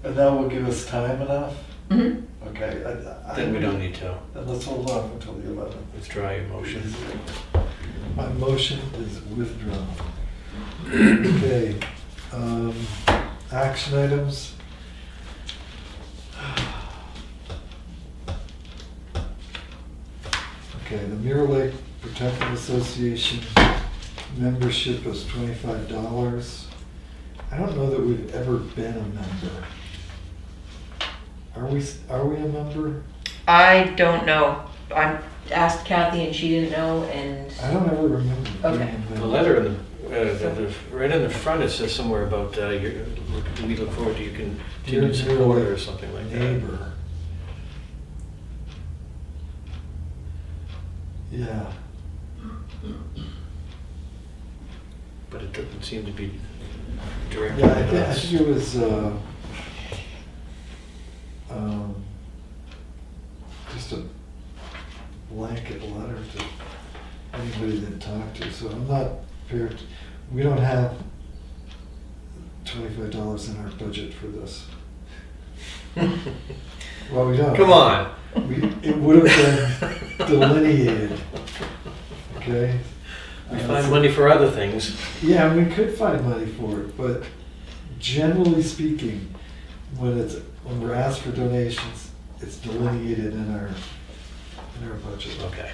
And that will give us time enough? Mm-hmm. Okay. Then we don't need to Then let's hold off until the 11th. withdraw your motion. My motion is withdrawn. Okay. Action items. Okay, the Mirror Lake Protective Association membership is $25. I don't know that we've ever been a member. Are we a member? I don't know. I asked Kathy and she didn't know, and I don't ever remember being Okay. a member. The letter in right in the front, it says somewhere about we look forward to your continued support or something like that. Neighbor. Yeah. But it doesn't seem to be directed Yeah, at I us. think it was just a blanket letter to anybody that talked to. So I'm not prepared. We don't have $25 in our budget for this. Well, we don't. Come on. It would have been delineated. Okay. We find money for other things. Yeah, we could find money for it, but generally speaking, when we're asked for donations, it's delineated in our budget. Okay.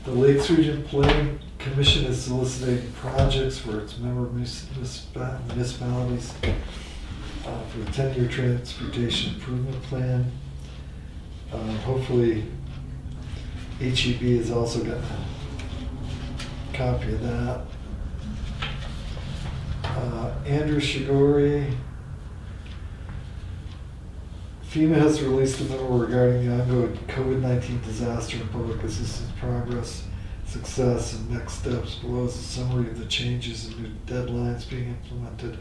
The Lakes Region Planning Commission is soliciting projects for its member municipalities for the 10-year transportation improvement plan. Hopefully, HEB has also got a copy of that. Andrew Shigori. FEMA has released a memo regarding the ongoing COVID-19 disaster and public assistance progress, success, and next steps. Below is a summary of the changes and new deadlines being implemented.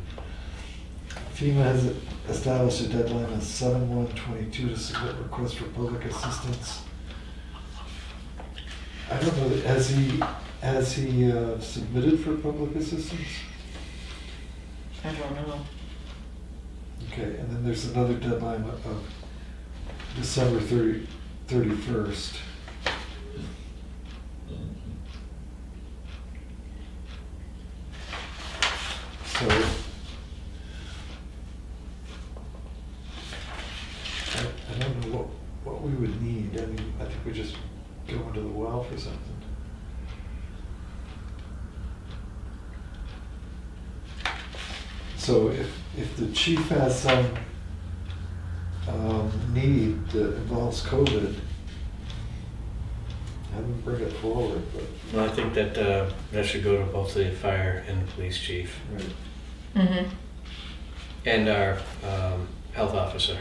FEMA has established a deadline of 7/1/22 to submit requests for public assistance. I don't know, has he submitted for public assistance? I don't know. Okay, and then there's another deadline of December 31st. So, I don't know what we would need. I mean, I think we just go into the well for something. So if the chief has some need that involves COVID, have him bring it forward, but. Well, I think that that should go to both the fire and the police chief Right. Mm-hmm. and our health officer.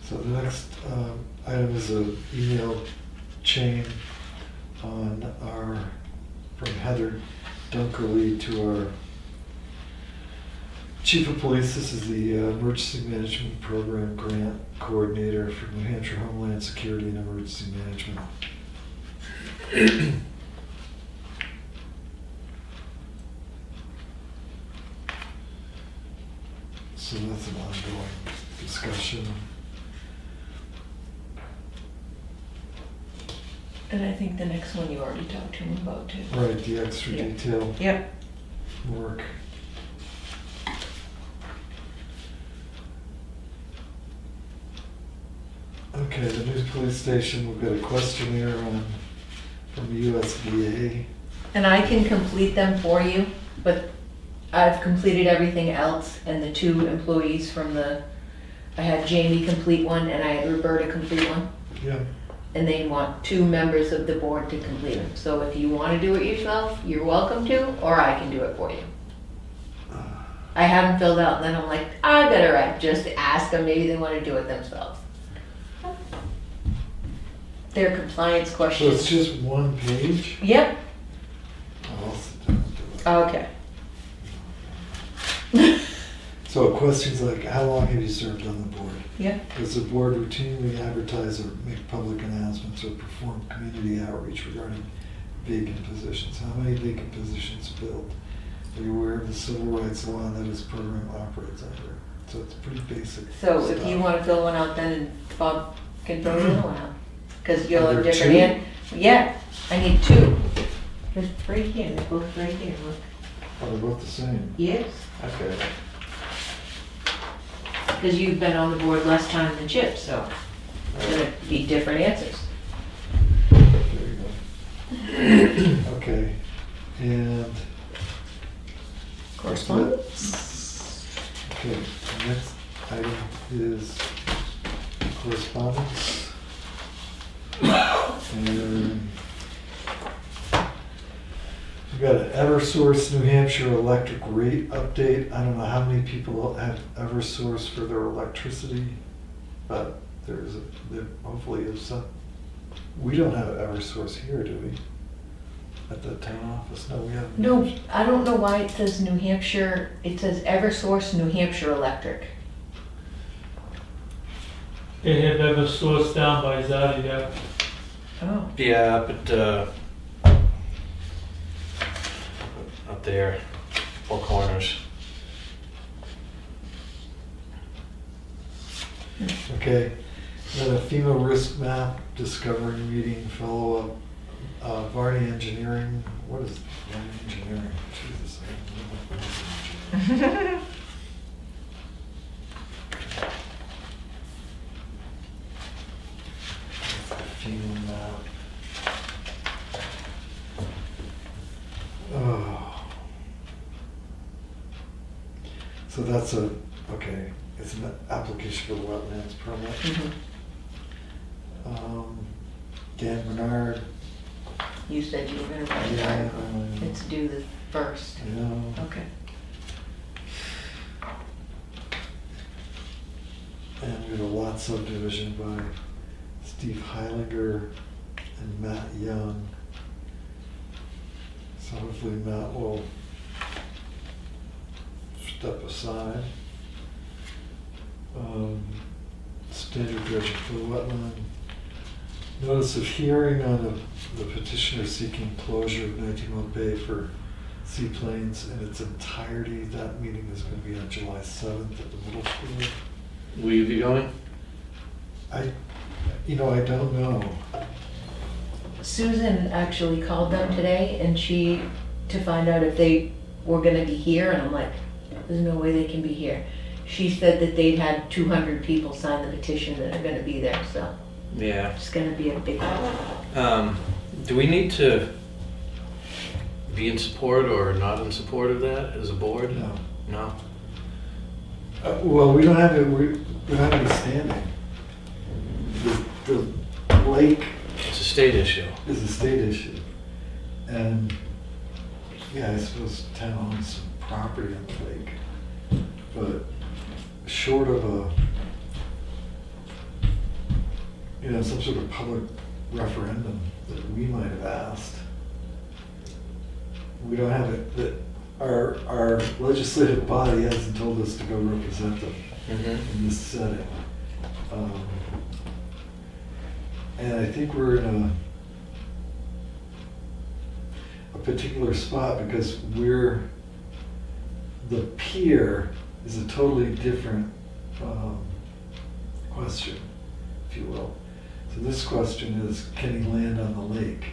So the next item is an email chain on from Heather Dunkerley to our Chief of Police, this is the Emergency Management Program Grant Coordinator for New Hampshire Homeland Security and Emergency Management. So that's an ongoing discussion. And I think the next one you already talked to him about too. Right, the extra Yeah. detail Yep. work. Okay, the new police station, we've got a questionnaire from the USDA. And I can complete them for you, but I've completed everything else, and the 2 employees from I had Jamie complete one and I had Roberta complete one. Yeah. And they want 2 members of the board to complete them. So if you want to do it yourself, you're welcome to, or I can do it for you. I have them filled out, and then I'm like, I better just ask them, maybe they want to do it themselves. Their compliance So it's questions. just one page? Yep, I'll sit down and do it. okay. So questions like, how long have you served on the board? Yeah. Does the board routinely advertise or make public announcements or perform community outreach regarding vacant positions? How many vacant positions filled? Are you aware of the civil rights law that this program operates under? So it's pretty basic So if stuff. you want to fill one out, then Bob can fill the other one out. Because you'll Are have there different, yeah, I need 2. There's 3 here, they're both right here, look. Oh, they're both the same. Yes. Okay. Because you've been on the board less time than Chip, so it's gonna be different answers. There you go. Okay, and Correspondence? okay, the next item is correspondence. And we've got an Eversource New Hampshire electric rate update. I don't know how many people have Eversource for their electricity, but there hopefully is some. We don't have Eversource here, do we? At the town office? No, we haven't. No, I don't know why it says New Hampshire, it says Eversource New Hampshire Electric. They have Eversource down by Zadia. Oh. Yeah, but up there, 4 Corners. Okay, then a FEMA risk map, discovery meeting, follow-up, Varney Engineering, what is Varney Engineering? Jesus, I don't know what Varney Engineering. FEMA map. Oh. So that's okay, it's an application for the wetlands permit. Mhm. Dan Bernard, You said you were gonna write an Yeah, article. It's due the 1st. I know. Okay. And we have a lot subdivision by Steve Heiliger and Matt Young. So hopefully Matt will step aside. Standard dredging for the wetland. Notice of hearing on the petitioner seeking closure of 19 Bay for seaplanes in its entirety. That meeting is going to be on July 7th at the middle school. Will you be going? I don't know. Susan actually called them today and to find out if they were gonna be here, and I'm like, there's no way they can be here. She said that they'd had 200 people sign the petition that are gonna be there, so Yeah. it's gonna be a big Do we need to be in support or not in support of that as a board? No. No? Well, we don't have any standing. The lake It's a state issue. is a state issue. And, yeah, I suppose the town owns some property on the lake. But short of some sort of public referendum that we might have asked, we don't have it, that our legislative body hasn't told us to go represent them Mm-hmm. in this setting. And I think we're in a particular spot because the peer is a totally different question, if you will. So this question is, can he land on the lake?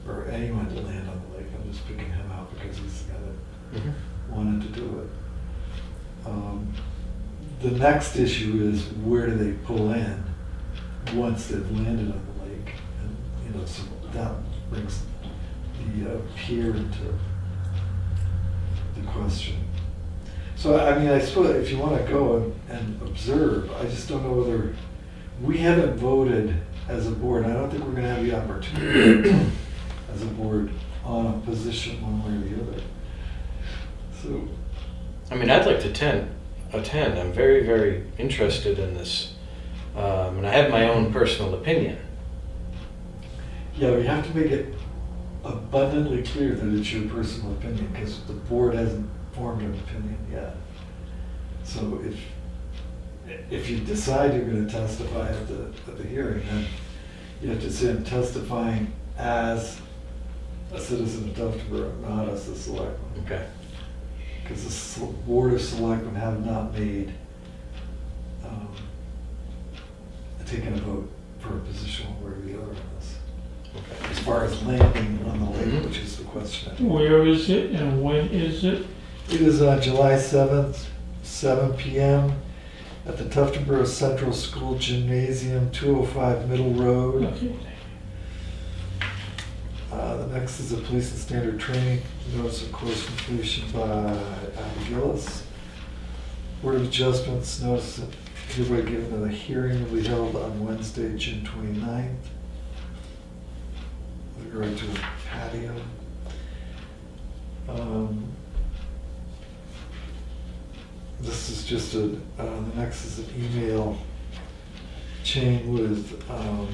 Or anyone to land on the lake? I'm just picking him out because he's the guy that Mm-hmm. wanted to do it. The next issue is where do they pull in once they've landed on the lake? And, so that brings the pier into the question. So, I suppose if you want to go and observe, I just don't know whether, we haven't voted as a board. I don't think we're going to have the opportunity as a board on a position one way or the other. So, I mean, I'd like to attend. I'm very, very interested in this. And I have my own personal opinion. yeah, we have to make it abundantly clear that it's your personal opinion because the board hasn't formed an opinion yet. So if you decide you're going to testify at the hearing, then you have to say I'm testifying as a citizen of Tuftonboro, not as the selectman. Okay. Because the Board of Selectmen have not made, taken a vote for a position one way or the other on this. Okay. As far as landing on the lake, which is the question. Where is it and when is it? It is on July 7th, 7 p.m. at the Tuftonboro Central School Gymnasium, 205 Middle Road. Okay. The next is a police and standard training notice of course completion by Adam Gillis. Board of Adjustments notice that hereby given that a hearing will be held on Wednesday, June 29th. With regard to a patio. This is just the next is an email chain with a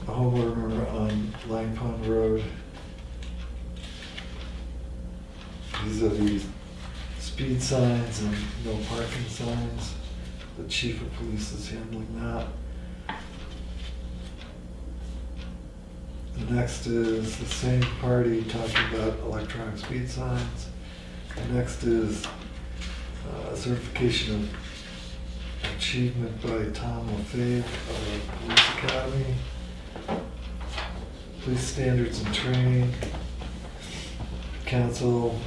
homeowner on Lang Pond Road. These are the speed signs and no parking signs. The chief of police is handling that. The next is the same party talking about electronic speed signs. The next is certification of achievement by Tom LaFave of Police Academy. Police standards and training. Council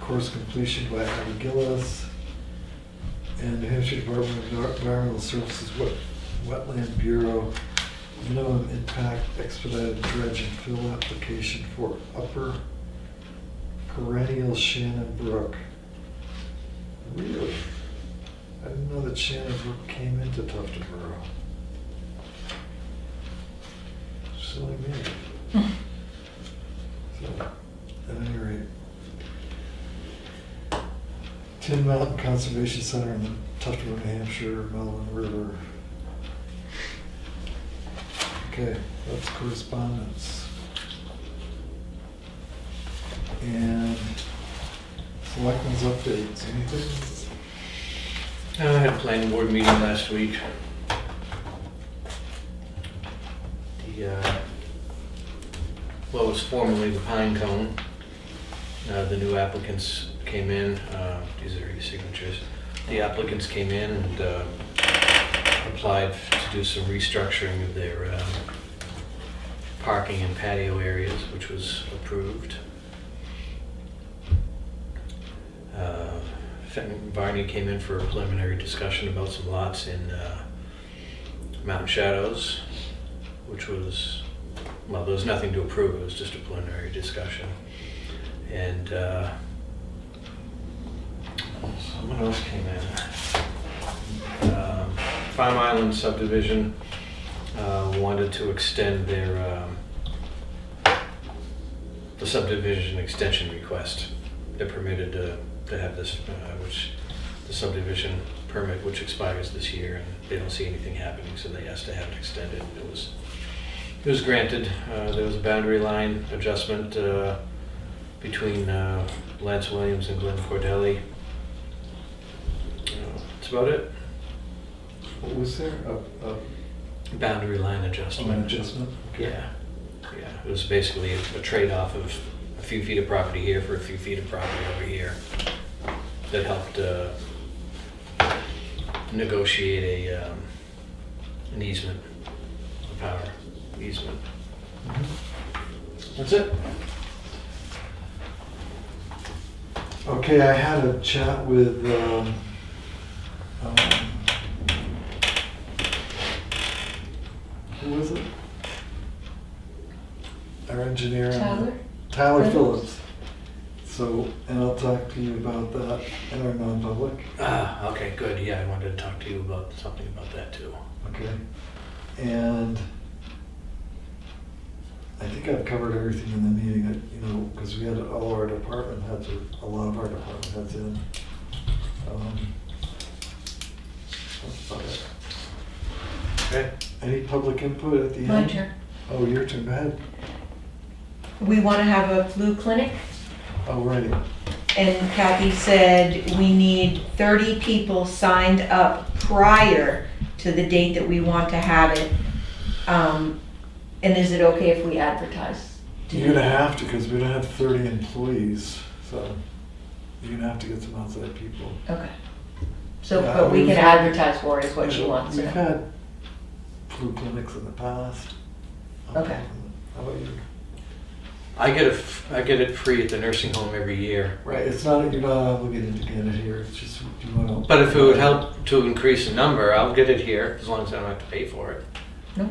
course completion by Abby Gillis. And New Hampshire Department of Environmental Services Wetland Bureau minimum impact expedited dredge and fill application for upper perennial Shannon Brook. Really? I didn't know that Shannon Brook came into Tuftonboro. Silly me. So, at any rate, Tin Mountain Conservation Center in the Tuftonboro, New Hampshire, Melvin River. Okay, that's correspondence. And selectmen's updates, anything? I had a planning board meeting last week. What was formerly the Pine Cone. The new applicants came in. These are your signatures. The applicants came in and applied to do some restructuring of their parking and patio areas, which was approved. Varney came in for a preliminary discussion about some lots in Mountain Shadows, which was, well, there was nothing to approve, it was just a preliminary discussion. And someone else came in. Farm Island subdivision wanted to extend their the subdivision extension request. They're permitted to have this, which the subdivision permit, which expires this year, and they don't see anything happening, so they asked to have it extended. It was granted. There was a boundary line adjustment between Lance Williams and Glenn Cordelli. That's about it. What was there? Boundary line An adjustment. adjustment? Yeah. It was basically a trade-off of a few feet of property here for a few feet of property over here that helped negotiate an easement, a power easement. That's it. Okay, I had a chat with, who was it? Our engineer. Tyler Phillips. So, and I'll talk to you about that in our non-public. Okay, good. Yeah, I wanted to talk to you about something about that too. Okay. And I think I've covered everything in the meeting, because we had all our department heads, or a lot of our department heads in. That's about it. Okay. Any public input at the end? My turn. Oh, your turn, go ahead. We want to have a flu clinic, Oh, right. and Kathy said we need 30 people signed up prior to the date that we want to have it. And is it okay if we advertise? You're gonna have to, because we don't have 30 employees, so you're gonna have to get some outside people. Okay. So, Yeah, but we we've can had- advertise for it is what she wants to We've know. had flu clinics in the past. Okay. How about you? I get it free at the nursing home every year. Right, it's not, you're not obligated to get it here, it's just, do you want to? But if it would help to increase the number, I'll get it here as long as I don't have to pay for it. No.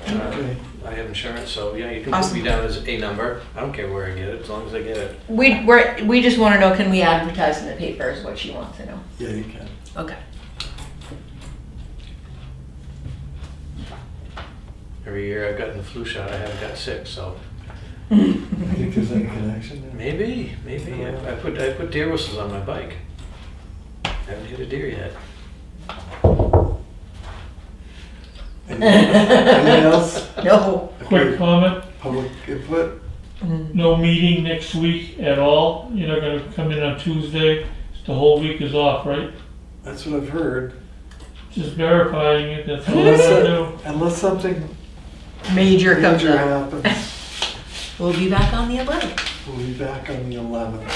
Okay. I have insurance, so yeah, you can put me down as a number. I don't care where I get it, as long as I get it. We just want to know, can we advertise in the paper is what she wants to know. Yeah, you can. Okay. Every year I've gotten the flu shot, I haven't got sick, so I think there's any connection there. maybe. I put deer whistles on my bike. Haven't hit a deer yet. Anything else? No. Quick comment, Public input? no meeting next week at all. You're not gonna come in on Tuesday. The whole week is off, right? That's what I've heard. Just verifying it, that's all I gotta do. Unless something Major comes major up. happens, We'll be back on the 11th. we'll be back on the 11th.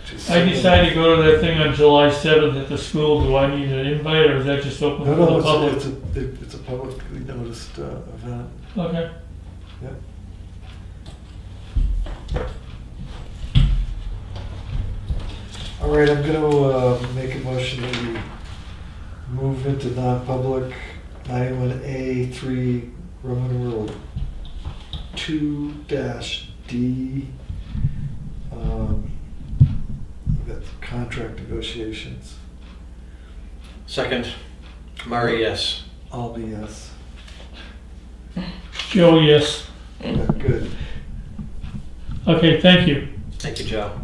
Just I something- decided to go to that thing on July 7th at the school. Do I need an invite or is that just open No, for no, the public? it's a publicly noticed event. Okay. Yep. All right, I'm gonna make a motion that we move into non-public 91A3 Roman numeral 2-D. We've got contract negotiations. Second, Murray, yes. I'll be yes. Joe, yes. Yeah, good. Okay, thank you. Thank you, Joe.